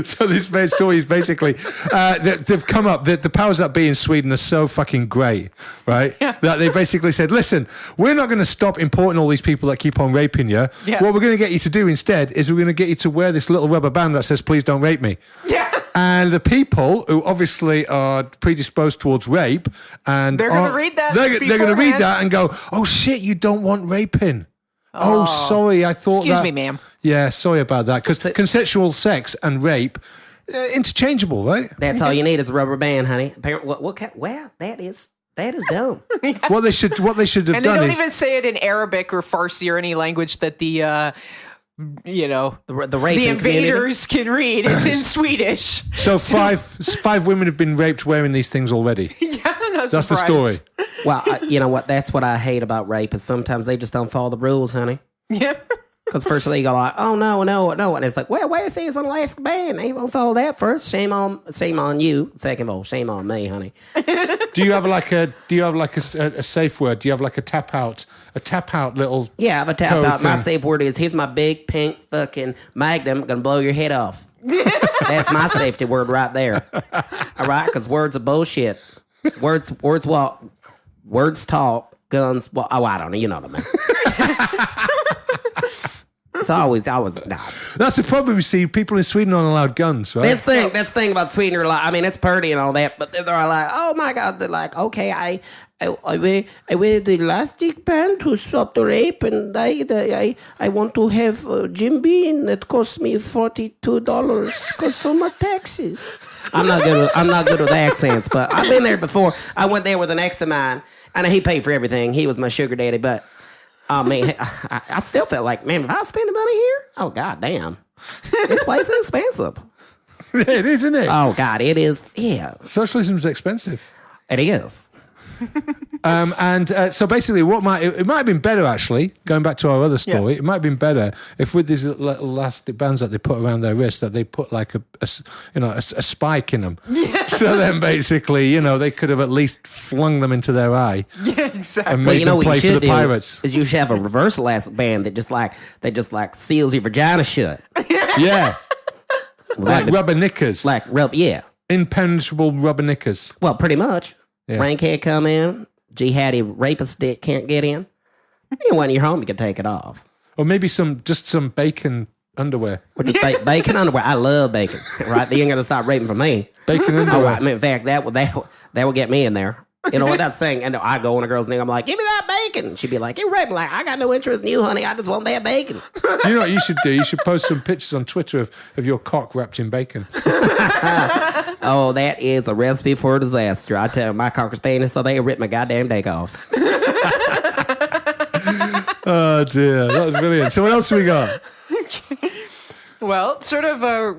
Speaker 2: So this story is basically they've come up. The powers that be in Sweden are so fucking great, right?
Speaker 9: Yeah.
Speaker 2: That they basically said, "Listen, we're not going to stop importing all these people that keep on raping you.
Speaker 9: Yeah.
Speaker 2: What we're going to get you to do instead is we're going to get you to wear this little rubber band that says, 'Please don't rape me.'"
Speaker 9: Yeah.
Speaker 2: And the people who obviously are predisposed towards rape and
Speaker 9: They're gonna read that
Speaker 2: they're going to read
Speaker 9: beforehand.
Speaker 2: that and go, "Oh shit, you don't want raping." Oh, sorry, I thought
Speaker 9: Excuse
Speaker 2: that.
Speaker 9: me, ma'am.
Speaker 2: Yeah, sorry about that. Because consensual sex and rape, interchangeable, right?
Speaker 1: That's all you need is a rubber band, honey. Well, that is dumb.
Speaker 2: What they should have
Speaker 9: And they
Speaker 2: done
Speaker 9: don't
Speaker 2: is
Speaker 9: even say it in Arabic or Farsi or any language that the
Speaker 1: The raping
Speaker 9: the invaders can read. It's in Swedish.
Speaker 2: so five women have been raped wearing these things already.
Speaker 9: Yeah, no
Speaker 2: That's the
Speaker 9: surprise.
Speaker 2: story.
Speaker 1: Well, you know what? That's what I hate about rape is sometimes they just don't follow the rules, honey.
Speaker 9: Yeah.
Speaker 1: Because first they go like, "Oh no, and it's like, well, where's these elastic band? They won't follow that first. Shame on you. Second of all, shame on me, honey."
Speaker 2: Do you have like a safe word? Do you have like a tap out little?
Speaker 1: Yeah, I have a tap
Speaker 2: code
Speaker 1: out. My
Speaker 2: thing?
Speaker 1: safe word is, "Here's my big pink fucking magnum, gonna blow your head off." That's my safety word right there. All right, because words are bullshit. Words walk. Words talk. Guns. Well, I don't know. You know what I mean. It's always nah.
Speaker 2: That's the problem. You see, people in Sweden aren't allowed guns, right?
Speaker 1: That's the thing about Sweden. Are like, I mean, it's pretty and all that, but they're like, oh my god, they're like, okay, I wear the elastic band to stop the rape, and I want to have Jim Beam that costs me $42 because so much taxes. I'm not good with accents, but I've been there before. I went there with an ex of mine, and he paid for everything. He was my sugar daddy, but. I mean, I still felt like, man, if I spend the money here, oh, god damn. This place is expensive.
Speaker 2: It is, isn't it?
Speaker 1: Oh, God, it is. Yeah,
Speaker 2: Socialism's expensive.
Speaker 1: it is.
Speaker 2: So basically, it might have been better actually. Going back to our other story, It might have been better if with these little elastic bands that they put around their wrist, that they put like a spike in them. So then basically, they could have at least flung them into their eye
Speaker 9: Yeah, exactly.
Speaker 2: and
Speaker 1: Well,
Speaker 2: made
Speaker 1: you know
Speaker 2: them
Speaker 1: what
Speaker 2: play
Speaker 1: you
Speaker 2: for the
Speaker 1: should do
Speaker 2: Pirates.
Speaker 1: is you should have a reverse elastic band that just like seals your vagina shut.
Speaker 2: Yeah, like
Speaker 1: Like
Speaker 2: rubber knickers.
Speaker 1: rub, yeah.
Speaker 2: impenetrable rubber knickers.
Speaker 1: Well, pretty much.
Speaker 2: Yeah.
Speaker 1: Rain can't come in. Jihadi rapist dick can't get in. And when you're home, you can take it off.
Speaker 2: Or maybe some bacon underwear.
Speaker 1: Or just bacon underwear. I love bacon. Right? They ain't gonna stop raping for me.
Speaker 2: Bacon
Speaker 1: Oh,
Speaker 2: underwear.
Speaker 1: I mean, in fact, that would get me in there. You know what that thing? And I go on a girl's name. I'm like, give me that bacon. She'd be like, you're raping. Like, I got no interest in you, honey. I just want that bacon.
Speaker 2: You know what you should do? You should post some pictures on Twitter of your cock wrapped in bacon.
Speaker 1: Oh, that is a recipe for a disaster. I tell you, my cock was penis, so they ripped my goddamn dick off.
Speaker 2: Oh dear, that was brilliant. So what else have we got?
Speaker 9: Well, sort of a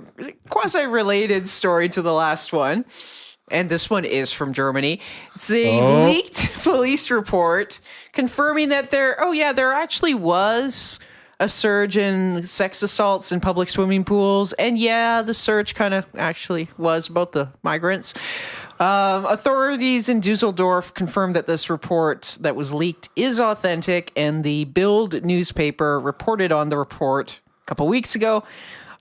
Speaker 9: quasi-related story to the last one. And this one is from Germany. It's a leaked police report confirming that there actually was a surge in sex assaults in public swimming pools. And yeah, the surge kind of actually was about the migrants. Authorities in Dusseldorf confirmed that this report that was leaked is authentic, and the Bild newspaper reported on the report a couple weeks ago.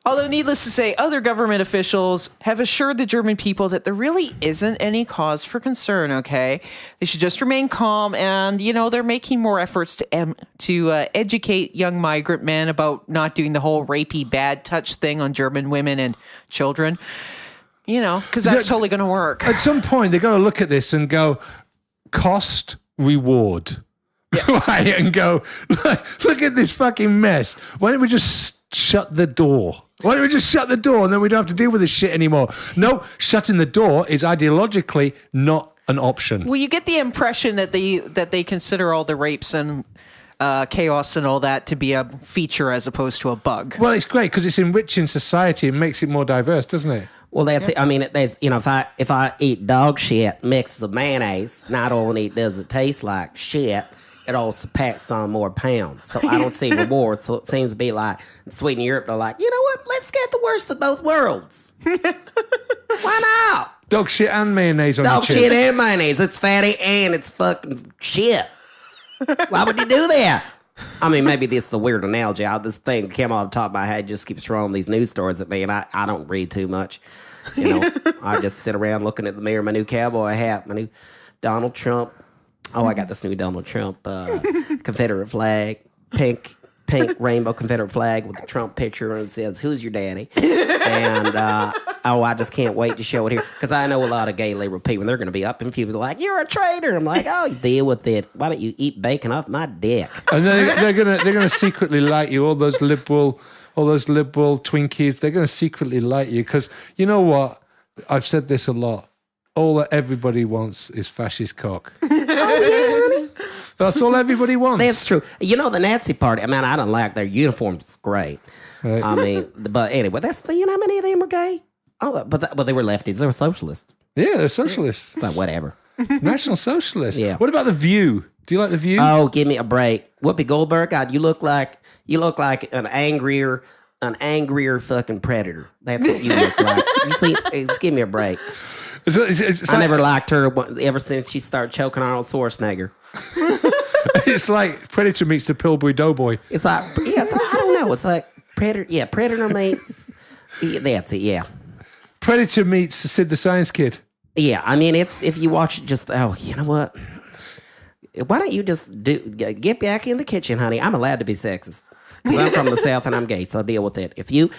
Speaker 9: Although, needless to say, other government officials have assured the German people that there really isn't any cause for concern, okay? They should just remain calm, and, they're making more efforts to educate young migrant men about not doing the whole rapey bad touch thing on German women and children, because that's totally going to work.
Speaker 2: At some point, they've got to look at this and go, cost, reward. Right? And go, look at this fucking mess. Why don't we just shut the door? Why don't we just shut the door and then we don't have to deal with this shit anymore? No, shutting the door is ideologically not an option.
Speaker 9: Well, you get the impression that they consider all the rapes and chaos and all that to be a feature as opposed to a bug.
Speaker 2: Well, it's great because it's enriching society and makes it more diverse, doesn't it?
Speaker 1: Well, that's it. I mean, if I eat dog shit mixed with mayonnaise, not only does it taste like shit, it also packs on more pounds. So I don't see reward. So it seems to be like in Sweden and Europe, they're like, you know what? Let's get the worst of both worlds. Why not?
Speaker 2: Dog shit and mayonnaise on
Speaker 1: Dog
Speaker 2: your chips.
Speaker 1: shit and mayonnaise. It's fatty and it's fucking shit. Why would you do that? I mean, maybe this is a weird analogy. This thing came off the top of my head, just keeps throwing these news stories at me, and I don't read too much. I just sit around looking at the mirror, my new cowboy hat, my new Donald Trump. Oh, I got this new Donald Trump Confederate flag, pink rainbow Confederate flag with the Trump picture, and it says, "Who's your daddy?" And I just can't wait to show it here because I know a lot of gay liberal people, and they're going to be up in people like, "You're a traitor." I'm like, "Oh, you deal with it. Why don't you eat bacon off my dick?"
Speaker 2: And they're gonna secretly like you. All those liberal Twinkies. They're gonna secretly like you because you know what? I've said this a lot. All that everybody wants is fascist cock.
Speaker 1: Oh, yeah, honey.
Speaker 2: That's all everybody wants.
Speaker 1: That's true. The Nazi party, I mean, I don't like their uniforms. It's great.
Speaker 2: Right.
Speaker 1: I mean, but anyway, how many of them are gay? Oh, but they were lefties. They were socialists.
Speaker 2: Yeah, they're socialists.
Speaker 1: So whatever.
Speaker 2: National socialists.
Speaker 1: Yeah.
Speaker 2: What about The View? Do you like The View?
Speaker 1: Oh, give me a break. Whoopi Goldberg, God, you look like an angrier fucking predator. That's what you look like. You see, give me a break. I never liked her ever since she started choking Arnold Schwarzenegger.
Speaker 2: It's like Predator meets the Pillsbury Doughboy.
Speaker 1: It's like, I don't know. It's like Predator meets. Yeah, that's it. Yeah.
Speaker 2: Predator meets Sid the Science Kid.
Speaker 1: Yeah, I mean, if you watch it, just you know what? Why don't you just get back in the kitchen, honey? I'm allowed to be sexist because I'm from the South and I'm gay, so deal with it. If you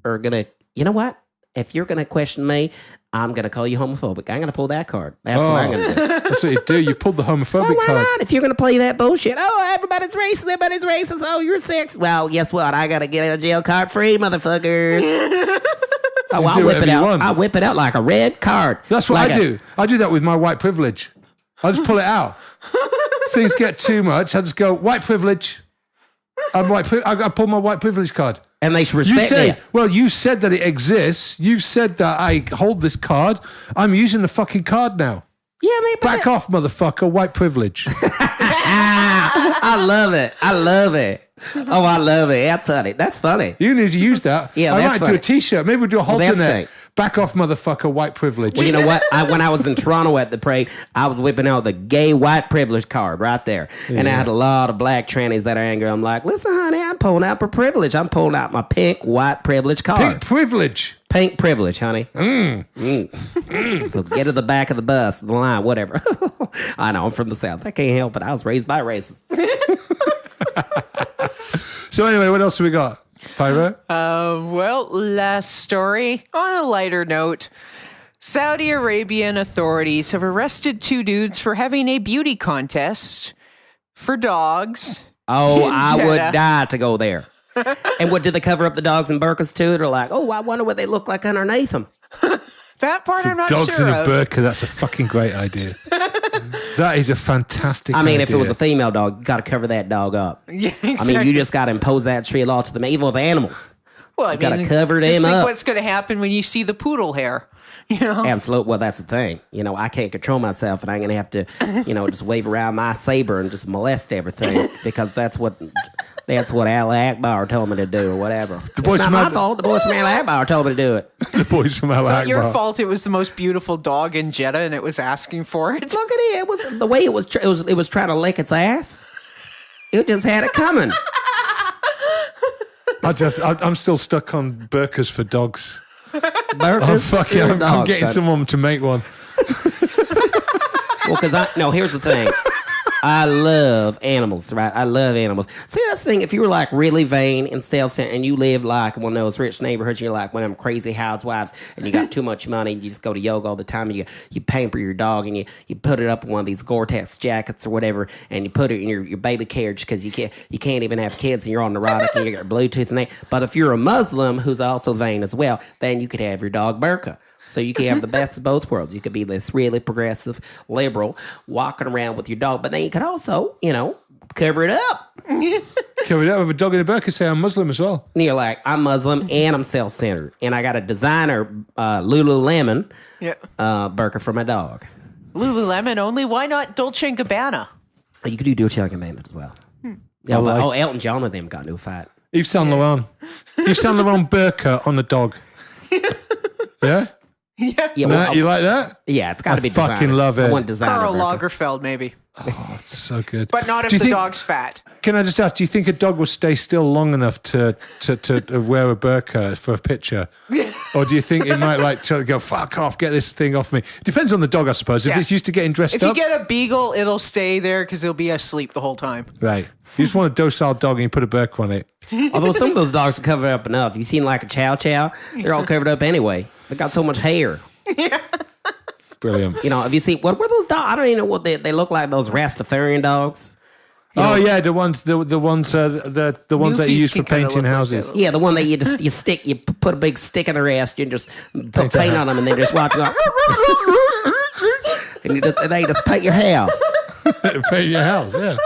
Speaker 1: are gonna, you know what? If you're gonna question me, I'm gonna call you homophobic. I'm gonna pull that card. That's what I'm gonna do.
Speaker 2: That's what you do. You pulled the homophobic
Speaker 1: Why
Speaker 2: card.
Speaker 1: not? If you're gonna play that bullshit, everybody's racist. Everybody's racist. Oh, you're sexist. Well, guess what? I gotta get out of jail card free, motherfuckers. I'll whip it out. I'll whip it out like a red card.
Speaker 2: That's what I do. I do that with my white privilege. I just pull it out. Things get too much. I just go white privilege. I pull my white privilege card.
Speaker 1: And they should respect it.
Speaker 2: Well, you said that it exists. You've said that I hold this card. I'm using the fucking card now.
Speaker 1: Yeah, man.
Speaker 2: Back off, motherfucker. White privilege.
Speaker 1: I love it. Oh, I love it. That's funny. That's funny.
Speaker 2: You need to use that.
Speaker 1: Yeah,
Speaker 2: I
Speaker 1: that's
Speaker 2: might do a T-shirt. Maybe we'll do a halter net. Back off, motherfucker. White privilege.
Speaker 1: Well, you know what? When I was in Toronto at the parade, I was whipping out the gay white privilege card right there. Yeah. And I had a lot of black trannies that are angry. I'm like, listen, honey, I'm pulling out for privilege. I'm pulling out my pink white privilege card.
Speaker 2: Pink privilege.
Speaker 1: Pink privilege, honey. So get to the back of the bus, the line, whatever. I know, I'm from the South. I can't help it. I was raised by racists.
Speaker 2: So anyway, what else have we got? Pyro?
Speaker 9: Well, last story. On a lighter note, Saudi Arabian authorities have arrested 2 dudes for having a beauty contest for dogs.
Speaker 1: Oh, I would
Speaker 9: Jeddah.
Speaker 1: die to go there. And what, did they cover up the dogs and burkas too? They're like, oh, I wonder what they look like underneath them.
Speaker 9: That part I'm not
Speaker 2: Dogs
Speaker 9: sure
Speaker 2: in a
Speaker 9: of.
Speaker 2: burqa, that's a fucking great idea. That is a fantastic
Speaker 1: I mean,
Speaker 2: idea.
Speaker 1: if it was a female dog, you got to cover that dog up.
Speaker 9: Yeah, exactly.
Speaker 1: I mean, you just got to impose that tree law to them, even with animals.
Speaker 9: well, I
Speaker 1: gotta
Speaker 9: mean,
Speaker 1: cover
Speaker 9: just
Speaker 1: them
Speaker 9: think
Speaker 1: up.
Speaker 9: what's going to happen when you see the poodle hair. You know?
Speaker 1: Absolutely. Well, that's the thing. You know, I can't control myself, and I'm going to have to, just wave around my saber and just molest everything because that's what Allah Akbar told me to do or whatever.
Speaker 2: The boys
Speaker 1: it's
Speaker 2: from
Speaker 1: not my
Speaker 2: Al-
Speaker 1: fault. The boys from Allah Akbar told me to do it.
Speaker 2: The boys from Al
Speaker 9: It's not your
Speaker 2: Akbar.
Speaker 9: fault it was the most beautiful dog in Jeddah and it was asking for it.
Speaker 1: Look at it. It was the way it was trying to lick its ass. It just had it coming.
Speaker 2: I'm still stuck on burqas for dogs.
Speaker 1: Burkas for
Speaker 2: I'm
Speaker 1: dogs,
Speaker 2: getting
Speaker 1: son.
Speaker 2: someone to make one.
Speaker 1: Well, because here's the thing. I love animals, right? I love animals. See, that's the thing. If you were like really vain and self-centered and you live like one of those rich neighborhoods, you're like one of them crazy housewives and you got too much money and you just go to yoga all the time and you pamper your dog and you put it up in one of these Gore-Tex jackets or whatever and you put it in your baby carriage because you can't even have kids and you're on neurotic and you got Bluetooth and that. But if you're a Muslim who's also vain as well, then you could have your dog burqa. So you can have the best of both worlds. You could be this really progressive, liberal, walking around with your dog, but then you could also, cover it up.
Speaker 2: Cover it up with a dog in a burqa, say I'm Muslim as well.
Speaker 1: And you're like, I'm Muslim and I'm self-centered. And I got a designer Lululemon burqa for my dog.
Speaker 9: Lululemon only? Why not Dolce & Gabbana?
Speaker 1: Oh, you could do Dolce & Gabbana as well. Yeah, Elton John and them got new fight.
Speaker 2: Yves Saint Laurent. Yves Saint Laurent burqa on a dog. Yeah?
Speaker 1: Yeah,
Speaker 2: Nah, you like that?
Speaker 1: Yeah, it's got to be
Speaker 2: fucking
Speaker 1: designer.
Speaker 2: love it.
Speaker 1: I want designer
Speaker 9: Karl
Speaker 1: burqa.
Speaker 9: Lagerfeld, maybe.
Speaker 2: Oh, it's so good.
Speaker 9: But not if
Speaker 2: Do you
Speaker 9: the
Speaker 2: think-
Speaker 9: dog's fat.
Speaker 2: Can I just ask, do you think a dog will stay still long enough to wear a burqa for a picture? Or do you think it might try to go, fuck off, get this thing off me? Depends on the dog, I suppose. If
Speaker 9: Yeah.
Speaker 2: it's used to getting dressed
Speaker 9: If you
Speaker 2: up.
Speaker 9: get a beagle, it'll stay there because it'll be asleep the whole time.
Speaker 2: Right. You just want a docile dog and you put a burqa on it.
Speaker 1: Although some of those dogs are covered up enough. You seen like a chow chow? They're all covered up anyway. They got so much hair.
Speaker 2: Brilliant.
Speaker 1: Have you seen, what were those dogs? I don't even know what they look like, those Rastafarian dogs.
Speaker 2: Oh yeah, the ones that you use for
Speaker 9: can kinda
Speaker 2: painting
Speaker 9: look like
Speaker 2: houses.
Speaker 9: that.
Speaker 1: Yeah, the one that you put a big stick in their ass, you just put paint on them, and they just watch like, and they just paint your house.
Speaker 2: Paint your house, yeah.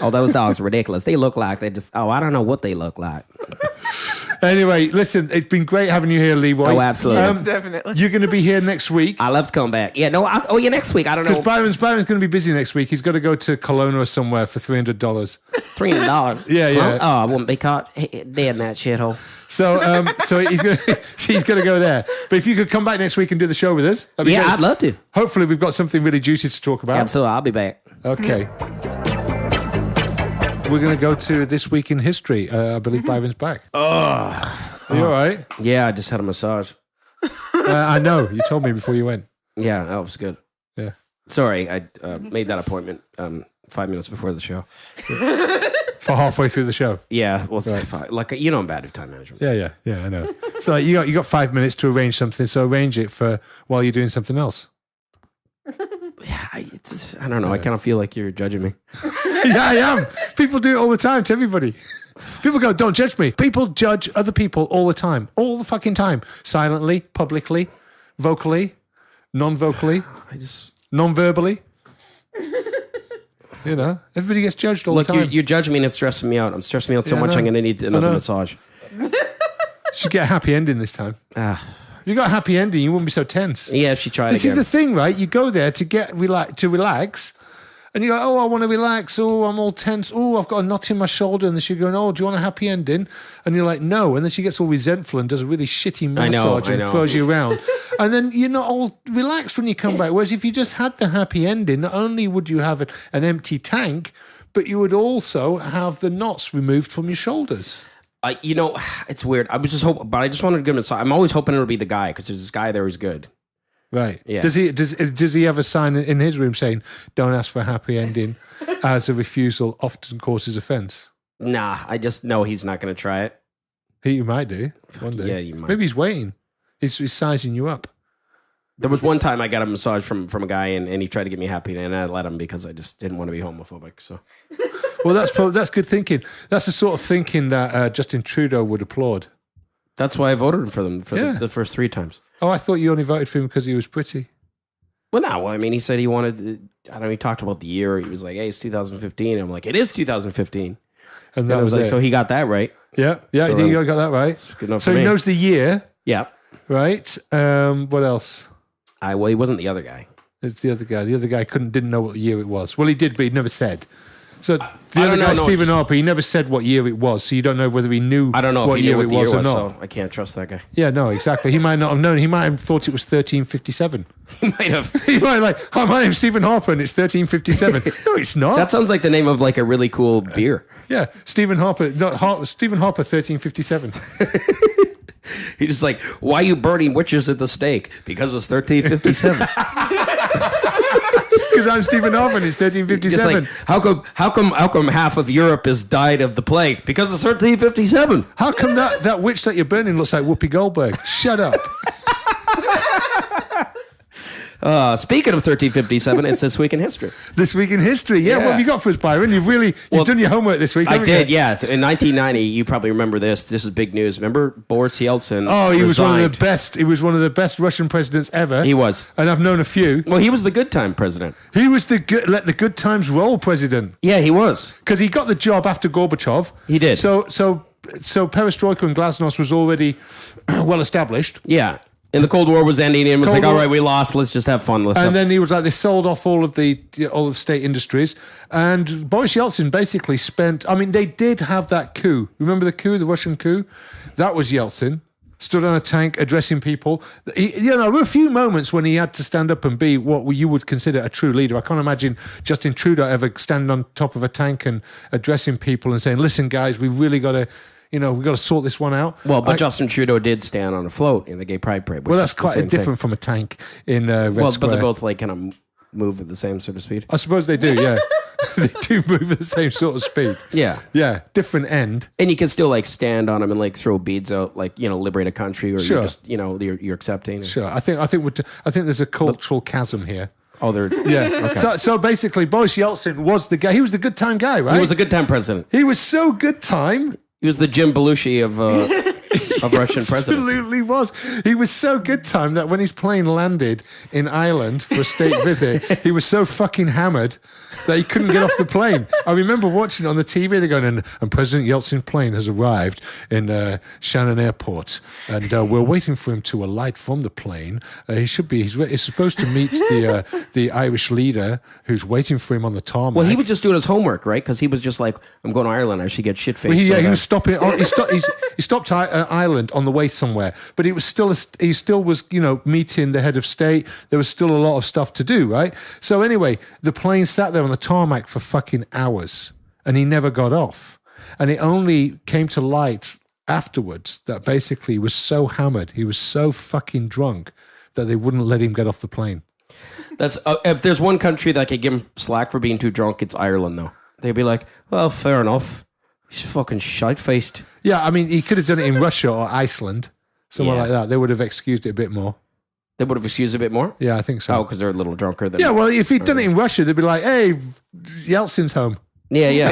Speaker 1: Oh, those dogs are ridiculous. They look like I don't know what they look like.
Speaker 2: Anyway, listen, it's been great having you here, Leroy.
Speaker 1: Oh, absolutely.
Speaker 9: Definitely.
Speaker 2: You're going to be here next week.
Speaker 1: I love to come back. Yeah, no, next week. I don't know.
Speaker 2: Because Byron's going to be busy next week. He's got to go to Kelowna or somewhere for $300.
Speaker 1: $300.
Speaker 2: Yeah, yeah.
Speaker 1: Oh, I won't be caught dead in that shithole.
Speaker 2: So he's going to go there. But if you could come back next week and do the show with us, that'd be
Speaker 1: Yeah,
Speaker 2: great.
Speaker 1: I'd love to.
Speaker 2: Hopefully, we've got something really juicy to talk about.
Speaker 1: Absolutely, I'll be back.
Speaker 2: Okay. We're going to go to This Week in History. I believe Byron's back. Are you all right?
Speaker 1: Yeah, I just had a massage.
Speaker 2: I know. You told me before you went.
Speaker 1: Yeah, that was good.
Speaker 2: Yeah.
Speaker 1: Sorry, I made that appointment 5 minutes before the show.
Speaker 2: For halfway through the show.
Speaker 1: Yeah, well, like I'm bad at time management.
Speaker 2: Yeah, I know. So like, you got 5 minutes to arrange something, so arrange it for while you're doing something else.
Speaker 1: Yeah, I don't know. I kind of feel like you're judging me.
Speaker 2: Yeah, I am. People do it all the time to everybody. People go, don't judge me. People judge other people all the time. All the fucking time. Silently, publicly, vocally, non-vocally, non-verbally. Everybody gets judged all
Speaker 1: Look,
Speaker 2: the time.
Speaker 1: you're judging me and it's stressing me out. I'm stressing me out so
Speaker 2: Yeah, I
Speaker 1: much
Speaker 2: know.
Speaker 1: I'm going to need another massage.
Speaker 2: Should get a happy ending this time. If you got a happy ending, you wouldn't be so tense.
Speaker 1: Yeah, if she tried
Speaker 2: This
Speaker 1: again.
Speaker 2: is the thing, right? You go there to relax, and you go, oh, I want to relax. Oh, I'm all tense. Oh, I've got a knot in my shoulder. And then she's going, oh, do you want a happy ending? And you're like, no. And then she gets all resentful and does a really shitty massage and throws you around. And then you're not all relaxed when you come back. Whereas if you just had the happy ending, not only would you have an empty tank, but you would also have the knots removed from your shoulders.
Speaker 1: It's weird. I was just hoping, but I just wanted to give him a sign. I'm always hoping it'll be the guy because there's this guy there who's good.
Speaker 2: Right.
Speaker 1: Yeah.
Speaker 2: Does he have a sign in his room saying, "Don't ask for a happy ending, as a refusal often causes offence"?
Speaker 1: Nah, I just know he's not going to try it.
Speaker 2: He might do one day.
Speaker 1: Yeah, you might.
Speaker 2: Maybe he's waiting. He's sizing you up.
Speaker 1: There was one time I got a massage from a guy and he tried to get me happy and I let him because I just didn't want to be homophobic. So,
Speaker 2: well, that's good thinking. That's the sort of thinking that Justin Trudeau would applaud.
Speaker 1: That's why I voted for them for the first 3 times.
Speaker 2: Oh, I thought you only voted for him because he was pretty.
Speaker 1: Well, no. I mean, he said he wanted. I don't know. He talked about the year. He was like, "Hey, it's 2015." I'm like, "It is 2015."
Speaker 2: And that
Speaker 1: was like,
Speaker 2: it.
Speaker 1: so he got that right.
Speaker 2: Yeah,
Speaker 1: So
Speaker 2: you got that right.
Speaker 1: Good enough
Speaker 2: So
Speaker 1: for
Speaker 2: he
Speaker 1: me.
Speaker 2: knows the year,
Speaker 1: Yeah.
Speaker 2: right? What else?
Speaker 1: Well, he wasn't the other guy.
Speaker 2: It's the other guy. The other guy didn't know what year it was. Well, he did, but he never said. So the
Speaker 1: I
Speaker 2: other
Speaker 1: don't
Speaker 2: guy,
Speaker 1: know,
Speaker 2: Stephen Harper, he never said what year it was. So you don't know whether he knew.
Speaker 1: I don't know
Speaker 2: what
Speaker 1: if he knew
Speaker 2: year
Speaker 1: what
Speaker 2: it
Speaker 1: the year
Speaker 2: was or
Speaker 1: was,
Speaker 2: not.
Speaker 1: so I can't trust that guy.
Speaker 2: Yeah, no, exactly. He might not have known. He might have thought it was 1357.
Speaker 1: He might have.
Speaker 2: He might have like, "Hi, my name's Stephen Harper, and it's 1357." No, it's not.
Speaker 1: That sounds like the name of like a really cool beer.
Speaker 2: Yeah, Stephen Harper. Stephen Harper, 1357.
Speaker 1: He's just like, "Why are you burning witches at the stake?" Because it's 1357.
Speaker 2: Because I'm Stephen Harper, and it's
Speaker 1: Just
Speaker 2: 1357.
Speaker 1: like, how come half of Europe has died of the plague? Because it's 1357.
Speaker 2: How come that witch that you're burning looks like Whoopi Goldberg? Shut up.
Speaker 1: Speaking of 1357, it's This Week in History.
Speaker 2: This week in history. Yeah, what have you got for us, Byron? You've done your homework this week.
Speaker 1: I
Speaker 2: haven't
Speaker 1: did,
Speaker 2: you?
Speaker 1: yeah. In 1990, you probably remember this. This is big news. Remember Boris Yeltsin?
Speaker 2: Oh, he was one of
Speaker 1: resigned.
Speaker 2: the best. He was one of the best Russian presidents ever.
Speaker 1: He was.
Speaker 2: And I've known a few.
Speaker 1: Well, he was the good time president.
Speaker 2: He was let the good times roll president.
Speaker 1: Yeah, he was.
Speaker 2: Because he got the job after Gorbachev.
Speaker 1: He did.
Speaker 2: So Perestroika and Glasnost was already well established.
Speaker 1: Yeah. And the Cold War was ending, and it was
Speaker 2: Cold
Speaker 1: like, all
Speaker 2: War-
Speaker 1: right, we lost. Let's just have fun.
Speaker 2: And then he was like, they sold off all of state industries. And Boris Yeltsin basically they did have that coup. Remember the coup, the Russian coup? That was Yeltsin. Stood on a tank addressing people. There were a few moments when he had to stand up and be what you would consider a true leader. I can't imagine Justin Trudeau ever standing on top of a tank and addressing people and saying, "Listen, guys, we've really got to, we've got to sort this one out."
Speaker 1: Well, but Justin Trudeau did stand on a float in the Gay Pride Parade.
Speaker 2: Well, that's quite different from a tank in Red Square.
Speaker 1: But they both like kind of move at the same sort of speed.
Speaker 2: I suppose they do, yeah. They do move at the same sort of speed.
Speaker 1: Yeah.
Speaker 2: Yeah, different end.
Speaker 1: And you can still like stand on them and like throw beads out, like, liberate a country, or
Speaker 2: Sure.
Speaker 1: you're just, you're accepting.
Speaker 2: Sure. I think there's a cultural chasm here.
Speaker 1: Oh, they're
Speaker 2: Yeah.
Speaker 1: Okay.
Speaker 2: So basically, Boris Yeltsin was the guy. He was the good time guy, right?
Speaker 1: He was a good time president.
Speaker 2: He was so good time.
Speaker 1: He was the Jim Belushi of Russian presidents.
Speaker 2: Absolutely was. He was so good time that when his plane landed in Ireland for a state visit, he was so fucking hammered that he couldn't get off the plane. I remember watching it on the TV. They're going, and President Yeltsin's plane has arrived in Shannon Airport, and we're waiting for him to alight from the plane. He's supposed to meet the Irish leader who's waiting for him on the tarmac.
Speaker 1: Well, he was just doing his homework, right? Because he was just like, I'm going to Ireland. I should get shit faced.
Speaker 2: Well, he was stopping. He stopped Ireland on the way somewhere, but he still was meeting the head of state. There was still a lot of stuff to do, right? So anyway, the plane sat there on the tarmac for fucking hours, and he never got off. And it only came to light afterwards that basically he was so hammered, he was so fucking drunk that they wouldn't let him get off the plane.
Speaker 1: That's if there's one country that could give him slack for being too drunk, it's Ireland, though. They'd be like, well, fair enough. He's fucking shite-faced.
Speaker 2: Yeah, I mean, he could have done it in Russia or Iceland, somewhere like that. They would have excused it a bit more.
Speaker 1: They would have excused a bit more?
Speaker 2: Yeah, I think so.
Speaker 1: Oh, because they're a little drunker than...
Speaker 2: Yeah, well, if he'd done it in Russia, they'd be like, hey, Yeltsin's home.
Speaker 1: Yeah.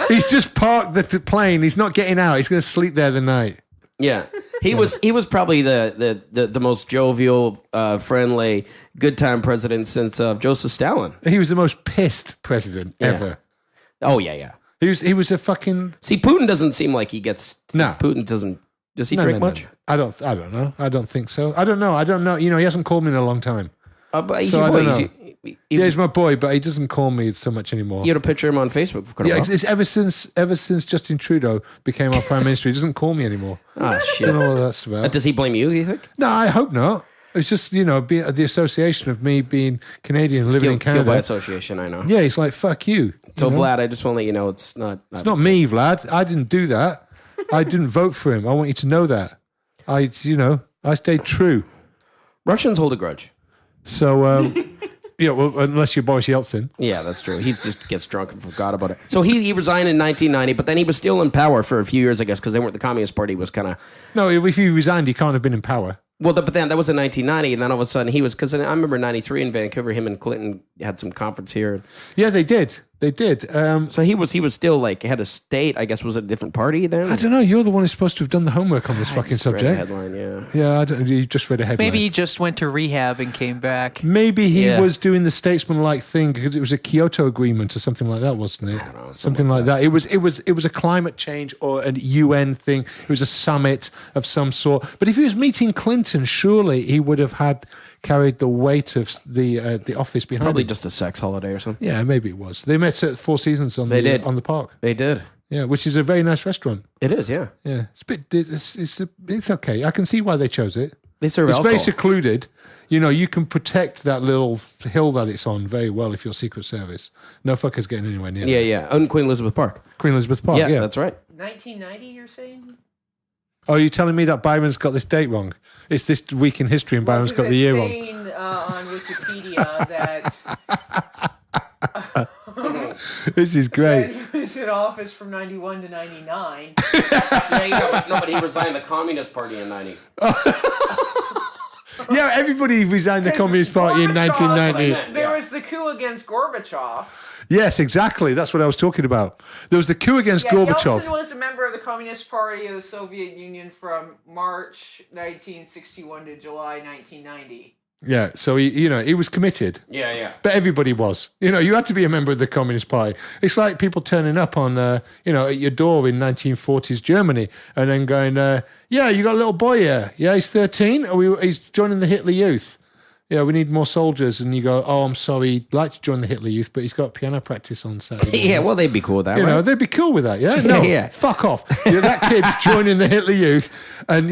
Speaker 2: He's just parked the plane. He's not getting out. He's going to sleep there the night.
Speaker 1: Yeah. He was probably the most jovial, friendly, good time president since Joseph Stalin.
Speaker 2: He was the most pissed president ever.
Speaker 1: Oh, yeah.
Speaker 2: He was a fucking...
Speaker 1: See, Putin doesn't seem like he gets...
Speaker 2: No.
Speaker 1: Putin doesn't... Does he drink much?
Speaker 2: No. I don't know. I don't think so. I don't know. He hasn't called me in a long time.
Speaker 1: But he's
Speaker 2: So
Speaker 1: your
Speaker 2: I
Speaker 1: boy.
Speaker 2: don't know. He's my boy, but he doesn't call me so much anymore.
Speaker 1: You had a picture of him on Facebook for quite a
Speaker 2: Yeah,
Speaker 1: while.
Speaker 2: it's ever since Justin Trudeau became our prime minister, he doesn't call me anymore.
Speaker 1: Ah,
Speaker 2: I
Speaker 1: shit.
Speaker 2: don't know what that's about.
Speaker 1: Does he blame you think?
Speaker 2: No, I hope not. It's just, the association of me being Canadian, living in
Speaker 1: Killed by
Speaker 2: Canada.
Speaker 1: association, I know.
Speaker 2: Yeah, he's like, fuck you.
Speaker 1: So,
Speaker 2: you know?
Speaker 1: Vlad, I just want to let you know it's not...
Speaker 2: It's not me, Vlad. I didn't do that. I didn't vote for him. I want you to know that. I stayed true.
Speaker 1: Russians hold a grudge.
Speaker 2: So, well, unless you're Boris Yeltsin.
Speaker 1: Yeah, that's true. He just gets drunk and forgot about it. So he resigned in 1990, but then he was still in power for a few years, I guess, because they weren't the Communist Party. Was kind of...
Speaker 2: No, if he resigned, he can't have been in power.
Speaker 1: Well, but then that was in 1990, and then all of a sudden he was... Because I remember 93 in Vancouver, him and Clinton had some conference here.
Speaker 2: Yeah, they did. They did.
Speaker 1: So he was still like head of state. I guess was it a different party then?
Speaker 2: I don't know. You're the one who's supposed to have done the homework on this fucking
Speaker 1: just read a
Speaker 2: subject.
Speaker 1: headline, yeah.
Speaker 2: Yeah, I don't. You just read a headline.
Speaker 9: Maybe he just went to rehab and came back.
Speaker 2: Maybe he
Speaker 1: Yeah.
Speaker 2: was doing the statesman-like thing because it was a Kyoto Agreement or something like that, wasn't it? Something like that. It was a climate change or a UN thing. It was a summit of some sort. But if he was meeting Clinton, surely he would have carried the weight of the office behind
Speaker 1: Probably
Speaker 2: him.
Speaker 1: just a sex holiday or something.
Speaker 2: Yeah, maybe it was. They met at Four Seasons on the park.
Speaker 1: They did.
Speaker 2: Yeah, which is a very nice restaurant.
Speaker 1: It is, yeah.
Speaker 2: Yeah, it's okay. I can see why they chose it.
Speaker 1: They serve
Speaker 2: It's
Speaker 1: alcohol.
Speaker 2: very secluded. You can protect that little hill that it's on very well if you're Secret Service. No fuckers getting anywhere near.
Speaker 1: Yeah,
Speaker 2: there.
Speaker 1: yeah. And Queen Elizabeth Park.
Speaker 2: Queen Elizabeth Park.
Speaker 1: Yeah,
Speaker 2: Yeah,
Speaker 1: that's right.
Speaker 9: 1990, you're saying?
Speaker 2: Oh, you're telling me that Byron's got this date wrong? It's this week in history, and Byron's got the year wrong.
Speaker 9: Saying on Wikipedia that
Speaker 2: This is great.
Speaker 9: he was in office from 91 to 99.
Speaker 1: Yeah, but he resigned the Communist Party in 90.
Speaker 2: Yeah, everybody resigned the Communist Party in
Speaker 9: Gorbachev,
Speaker 2: 1990.
Speaker 9: There was the coup against Gorbachev.
Speaker 2: Yes, exactly. That's what I was talking about. There was the coup against Gorbachev.
Speaker 9: Yeltsin was a member of the Communist Party of the Soviet Union from March 1961 to July 1990.
Speaker 2: Yeah, so he was committed.
Speaker 1: Yeah, yeah.
Speaker 2: But everybody was. You had to be a member of the Communist Party. It's like people turning up on, at your door in 1940s Germany and then going, yeah, you got a little boy here. Yeah, he's 13. He's joining the Hitler Youth. Yeah, we need more soldiers. And you go, oh, I'm sorry, he'd like to join the Hitler Youth, but he's got piano practice on Saturday.
Speaker 1: Yeah, well, they'd be cool with that, right?
Speaker 2: They'd be cool with that, yeah? No,
Speaker 1: Yeah.
Speaker 2: fuck off. That kid's joining the Hitler Youth and,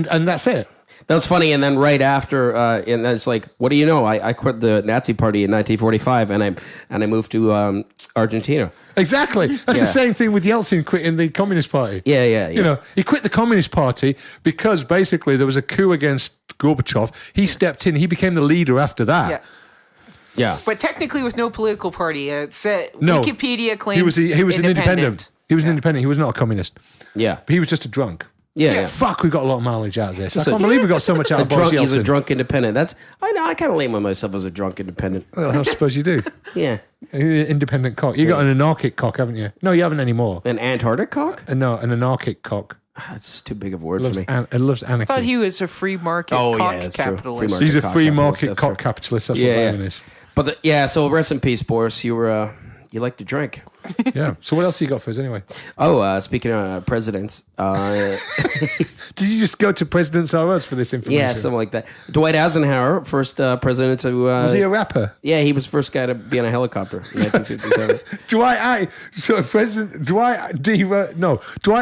Speaker 2: and that's it.
Speaker 1: That was funny. And then right after, and it's like, what do you know? I quit the Nazi Party in 1945, and I moved to Argentina.
Speaker 2: Exactly. That's the same thing with Yeltsin quitting the Communist Party.
Speaker 1: Yeah, yeah, yeah.
Speaker 2: He quit the Communist Party because basically there was a coup against Gorbachev. He stepped in. He became the leader after that.
Speaker 9: Yeah.
Speaker 1: Yeah.
Speaker 9: But technically with no political party.
Speaker 2: No.
Speaker 9: Wikipedia claims
Speaker 2: He was an independent. He was an independent. He was not a communist.
Speaker 1: Yeah.
Speaker 2: But he was just a drunk.
Speaker 1: Yeah, yeah.
Speaker 2: Fuck, we got a lot of mileage out of this. I can't believe we got so much out of Boris
Speaker 1: He's a
Speaker 2: Yeltsin.
Speaker 1: drunk independent. I know. I kind of label myself as a drunk independent.
Speaker 2: Well, I suppose you do.
Speaker 1: Yeah.
Speaker 2: Independent cock. You got an anarchic cock, haven't you? No, you haven't anymore.
Speaker 1: An Antarctic cock?
Speaker 2: No, an anarchic cock.
Speaker 1: That's too big of a word
Speaker 2: Loves
Speaker 1: for me.
Speaker 2: it loves anarchy.
Speaker 9: I thought he was a free market
Speaker 1: Oh, yeah,
Speaker 9: cock
Speaker 1: that's true.
Speaker 9: capitalist.
Speaker 1: Free
Speaker 2: He's a
Speaker 1: cock
Speaker 2: free
Speaker 1: capitalist,
Speaker 2: market
Speaker 1: that's
Speaker 2: cock
Speaker 1: true.
Speaker 2: capitalist. That's
Speaker 1: Yeah,
Speaker 2: what
Speaker 1: yeah.
Speaker 2: Byron is.
Speaker 1: But so rest in peace, Boris. You like to drink.
Speaker 2: Yeah. So what else you got for us anyway?
Speaker 1: Oh, speaking of presidents,
Speaker 2: Did you just go to Presidents R Us for this information?
Speaker 1: yeah, something like that. Dwight Eisenhower, first president to.
Speaker 2: Was he a rapper?
Speaker 1: Yeah, he was the first guy to be on a helicopter in 1957.
Speaker 2: Dwight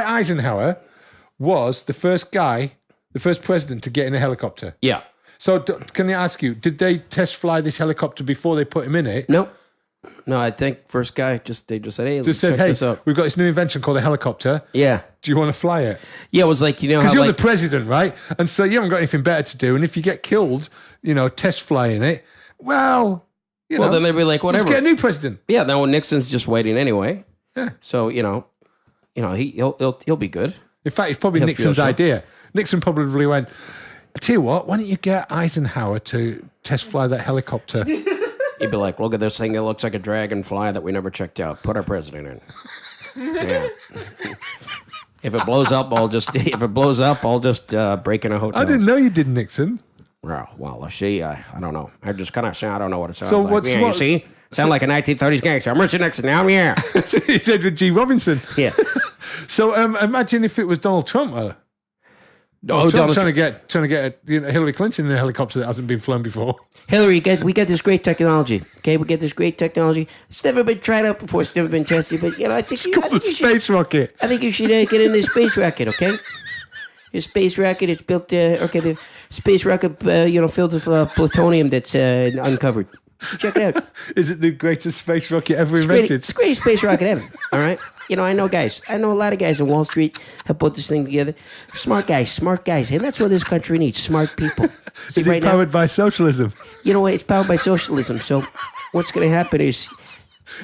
Speaker 2: Eisenhower was the first president to get in a helicopter.
Speaker 1: Yeah.
Speaker 2: So can I ask you, did they test fly this helicopter before they put him in it?
Speaker 1: Nope. No, I think first guy they just said, hey, let's
Speaker 2: Just said,
Speaker 1: check
Speaker 2: hey,
Speaker 1: this out.
Speaker 2: we've got this new invention called a helicopter.
Speaker 1: Yeah.
Speaker 2: Do you want to fly it?
Speaker 1: Yeah, it was like, how
Speaker 2: Because you're
Speaker 1: like,
Speaker 2: the president, right? And so you haven't got anything better to do. And if you get killed, test flying it, well,
Speaker 1: then they'd be like, whatever.
Speaker 2: Let's get a new president.
Speaker 1: Yeah, now Nixon's just waiting anyway.
Speaker 2: Yeah.
Speaker 1: So, he'll be good.
Speaker 2: In fact, it's probably
Speaker 1: Yes,
Speaker 2: Nixon's
Speaker 1: sure.
Speaker 2: idea. Nixon probably went, I tell you what, why don't you get Eisenhower to test fly that helicopter?
Speaker 1: He'd be like, look at this thing that looks like a dragonfly that we never checked out. Put our president in. Yeah. If it blows up, I'll just break in a hotel.
Speaker 2: I didn't know you did, Nixon.
Speaker 1: Well, see, I don't know. I just kind of say I don't know what it sounds
Speaker 2: So
Speaker 1: like.
Speaker 2: what's-
Speaker 1: Yeah,
Speaker 2: what-
Speaker 1: you see? Sound like a 1930s gangster. I'm Richard Nixon now. Yeah.
Speaker 2: It's Edward G. Robinson.
Speaker 1: Yeah.
Speaker 2: So imagine if it was Donald Trump. Trump
Speaker 1: Donald
Speaker 2: trying to get Hillary Clinton in a helicopter that hasn't been flown before.
Speaker 1: Hillary, we got this great technology. Okay, we get this great technology. It's never been tried out before. It's never been tested. But I think
Speaker 2: It's called a space rocket.
Speaker 1: I think you should get in this space rocket. Okay. A space rocket. It's built. The space rocket, filled with plutonium that's uncovered. Check it out.
Speaker 2: Is it the greatest space rocket ever invented?
Speaker 1: It's the greatest space rocket ever. All right. I know guys. I know a lot of guys on Wall Street have put this thing together. Smart guys. Hey, that's what this country needs. Smart people. See,
Speaker 2: Is it powered by socialism?
Speaker 1: You know what? It's powered by socialism. So what's going to happen is...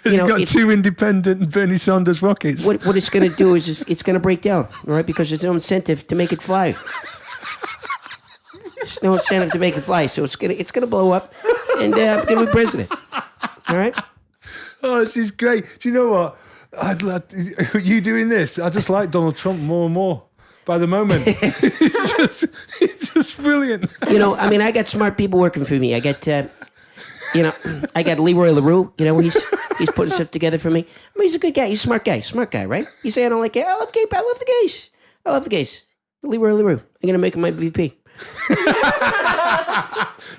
Speaker 2: It's got two independent Bernie Sanders rockets.
Speaker 1: What it's going to do is it's going to break down, all right? Because there's no incentive to make it fly. There's no incentive to make it fly, so it's gonna blow up, and I'm going to be president. All right?
Speaker 2: Oh, this is great. Do you know what? I'd love you doing this. I just like Donald Trump more and more by the moment. it's just brilliant.
Speaker 1: I got smart people working for me. I got Leroy LaRue. He's putting stuff together for me. He's a good guy. He's a smart guy, right? You say I don't like gay. I love the gays. Leroy LaRue. I'm going to make him my VP.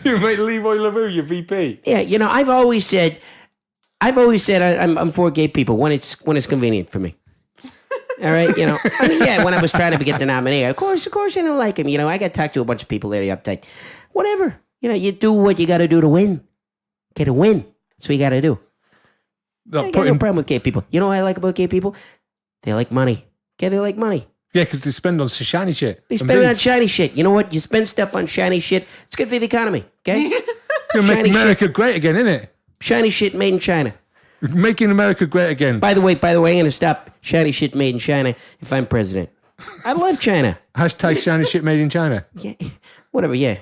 Speaker 2: You made Leroy LaRue your VP.
Speaker 1: Yeah, I've always said I'm for gay people when it's convenient for me. All right, when I was trying to get the nominee, of course I don't like him. I got to talk to a bunch of people that are uptight. Whatever. You do what you got to do to win. Okay, to win. That's what you got to do. I got no problem with gay people. You know what I like about gay people? They like money. Okay, they like money.
Speaker 2: Yeah, because they spend on shiny shit.
Speaker 1: They spend it on shiny shit. You know what? You spend stuff on shiny shit. It's good for the economy. Okay,
Speaker 2: it's gonna make America great again, isn't it?
Speaker 1: Shiny shit made in China.
Speaker 2: Making America great again.
Speaker 1: By the way, I'm going to stop shiny shit made in China if I'm president. I love China.
Speaker 2: Hashtag shiny shit made in China.
Speaker 1: Yeah, whatever. Yeah.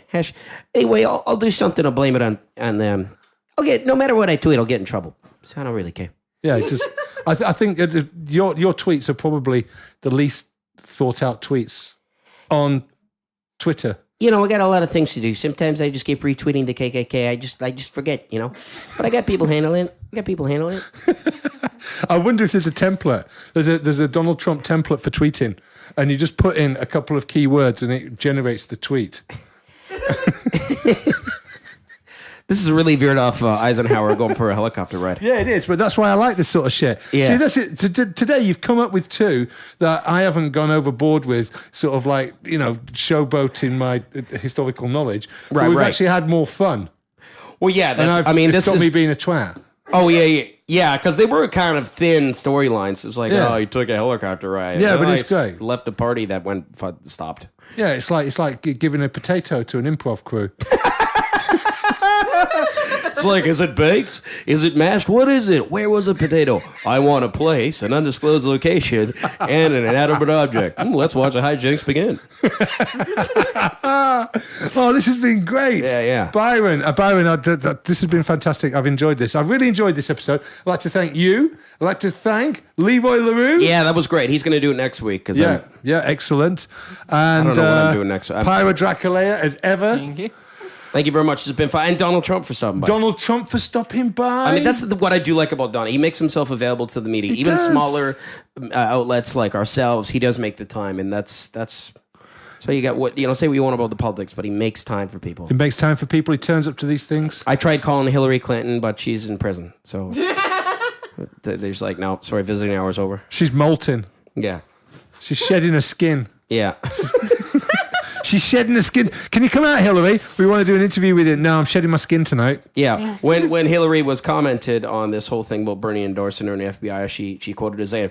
Speaker 1: Anyway, I'll do something. I'll blame it on them. No matter what I tweet, I'll get in trouble. So I don't really care.
Speaker 2: Yeah, I think your tweets are probably the least thought out tweets on Twitter.
Speaker 1: I got a lot of things to do. Sometimes I just keep retweeting the KKK. I just forget, But I got people handling it.
Speaker 2: I wonder if there's a template. There's a Donald Trump template for tweeting, and you just put in a couple of keywords and it generates the tweet.
Speaker 1: This is really veered off Eisenhower going for a helicopter ride.
Speaker 2: Yeah, it is, but that's why I like this sort of shit.
Speaker 1: Yeah.
Speaker 2: See, that's it. Today you've come up with two that I haven't gone overboard with, sort of like, showboating my historical knowledge. But
Speaker 1: Right,
Speaker 2: we've
Speaker 1: right.
Speaker 2: actually had more fun.
Speaker 1: Well, yeah,
Speaker 2: It's stopped me being a twat.
Speaker 1: Oh, yeah, because they were kind of thin storylines. It was like,
Speaker 2: Yeah.
Speaker 1: oh, you took a helicopter ride.
Speaker 2: Yeah,
Speaker 1: Oh,
Speaker 2: but it's
Speaker 1: I
Speaker 2: great.
Speaker 1: Left a party that stopped.
Speaker 2: Yeah, it's like giving a potato to an improv crew.
Speaker 1: It's like, is it baked? Is it mashed? What is it? Where was the potato? I want a place, an undisclosed location, and an inanimate object. Let's watch the hijinks begin.
Speaker 2: Oh, this has been great.
Speaker 1: Yeah.
Speaker 2: Byron, this has been fantastic. I've enjoyed this. I've really enjoyed this episode. I'd like to thank you. I'd like to thank Leroy LaRue.
Speaker 1: Yeah, that was great. He's going to do it next week.
Speaker 2: Yeah, excellent. And
Speaker 1: I don't know what I'm doing next.
Speaker 2: Pyra Draculea, as ever.
Speaker 1: Thank you very much. It's been fun. And Donald Trump for stopping by.
Speaker 2: Donald Trump for stopping by.
Speaker 1: I mean, that's what I do like about Donald. He makes himself available to the media.
Speaker 2: He
Speaker 1: Even
Speaker 2: does.
Speaker 1: smaller outlets like ourselves, he does make the time. And that's so you got say what you want about the politics, but he makes time for people.
Speaker 2: He makes time for people. He turns up to these things.
Speaker 1: I tried calling Hillary Clinton, but she's in prison. So there's like, no, sorry, visiting hours over.
Speaker 2: She's molting.
Speaker 1: Yeah.
Speaker 2: She's shedding her skin.
Speaker 1: Yeah.
Speaker 2: She's shedding her skin. Can you come out, Hillary? We want to do an interview with you. No, I'm shedding my skin tonight.
Speaker 1: Yeah. When Hillary was commented on this whole thing about Bernie endorsing her in the FBI, she quoted as saying,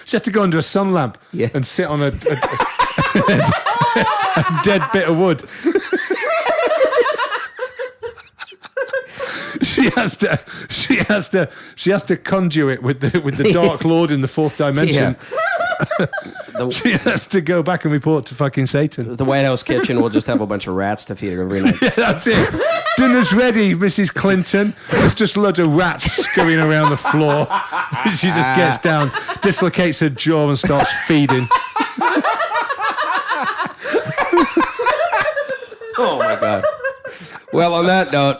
Speaker 2: She has to go under a sun lamp and sit on a dead bit of wood. She has to conjure it with the Dark Lord in the fourth dimension.
Speaker 1: Yeah.
Speaker 2: She has to go back and report to fucking Satan.
Speaker 1: The White House kitchen will just have a bunch of rats to feed her every night.
Speaker 2: Yeah, that's it. Dinner's ready, Mrs. Clinton. There's just loads of rats scurrying around the floor. She just gets down, dislocates her jaw and starts feeding.
Speaker 1: Oh my God. Well, on that note,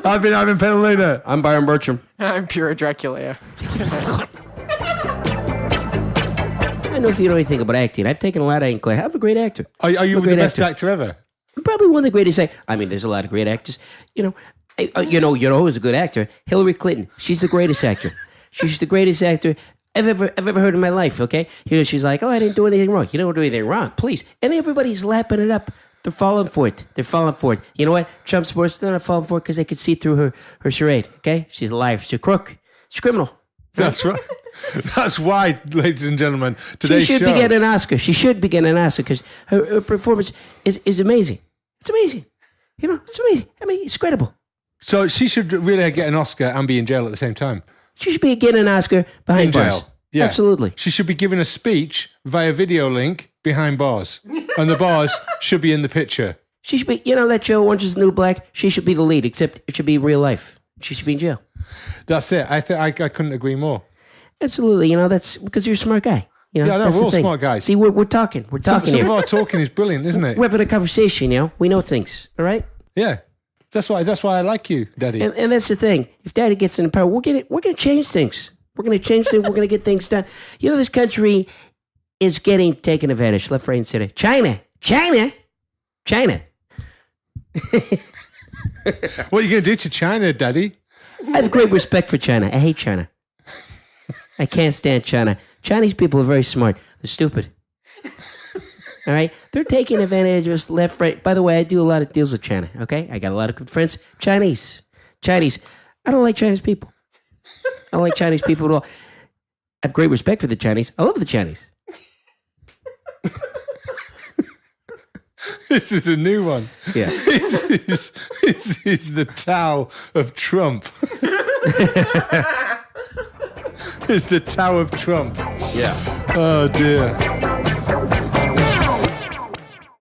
Speaker 2: I've been Ivan Penaluna.
Speaker 1: I'm Byron Bertram.
Speaker 9: I'm pure Dracula.
Speaker 1: I don't know if you know anything about acting. I've taken a lot of acting class. I'm a great actor.
Speaker 2: Are you the best actor ever?
Speaker 1: I'm probably one of the greatest. I mean, there's a lot of great actors. You know who's a good actor? Hillary Clinton. She's the greatest actor. She's the greatest actor I've ever heard in my life, okay? Here she's like, oh, I didn't do anything wrong. You don't do anything wrong, please. And everybody's lapping it up. They're falling for it. You know what? Trump supporters, they're not falling for it because they could see through her charade, okay? She's a liar. She's a crook. She's a criminal.
Speaker 2: That's right. That's why, ladies and gentlemen, today's
Speaker 1: She should
Speaker 2: show...
Speaker 1: be getting an Oscar. She should be getting an Oscar because her performance is amazing. It's amazing. You know, it's amazing. I mean, it's credible.
Speaker 2: So she should really get an Oscar and be in jail at the same time.
Speaker 1: She should be getting an Oscar behind
Speaker 2: In
Speaker 1: bars.
Speaker 2: jail. Yeah.
Speaker 1: Absolutely.
Speaker 2: She should be giving a speech via video link behind bars. And the bars should be in the picture.
Speaker 1: She should be, you know, that show, Orange is the New Black? She should be the lead, except it should be real life. She should be in jail.
Speaker 2: That's it. I couldn't agree more.
Speaker 1: Absolutely. You know, that's because you're a smart guy. You know,
Speaker 2: Yeah, no,
Speaker 1: that's
Speaker 2: we're
Speaker 1: the
Speaker 2: all
Speaker 1: thing.
Speaker 2: smart guys.
Speaker 1: See, we're talking. We're talking
Speaker 2: Some
Speaker 1: here.
Speaker 2: of our talking is brilliant, isn't it?
Speaker 1: We're having a conversation, you know? We know things, all right?
Speaker 2: Yeah. That's why I like you, Daddy.
Speaker 1: And that's the thing. If Daddy gets in power, we're gonna change things. We're gonna change things. We're gonna get things done. You know, this country is getting taken advantage, left, right, and center. China.
Speaker 2: What are you going to do to China, Daddy?
Speaker 1: I have great respect for China. I hate China. I can't stand China. Chinese people are very smart. They're stupid. All right? They're taking advantage of us left, right. By the way, I do a lot of deals with China, okay? I got a lot of good friends. Chinese. I don't like Chinese people. I don't like Chinese people at all. I have great respect for the Chinese. I love the Chinese.
Speaker 2: This is a new one.
Speaker 1: Yeah.
Speaker 2: This is the Tao of Trump. It's the Tao of Trump.
Speaker 1: Yeah.
Speaker 2: Oh, dear.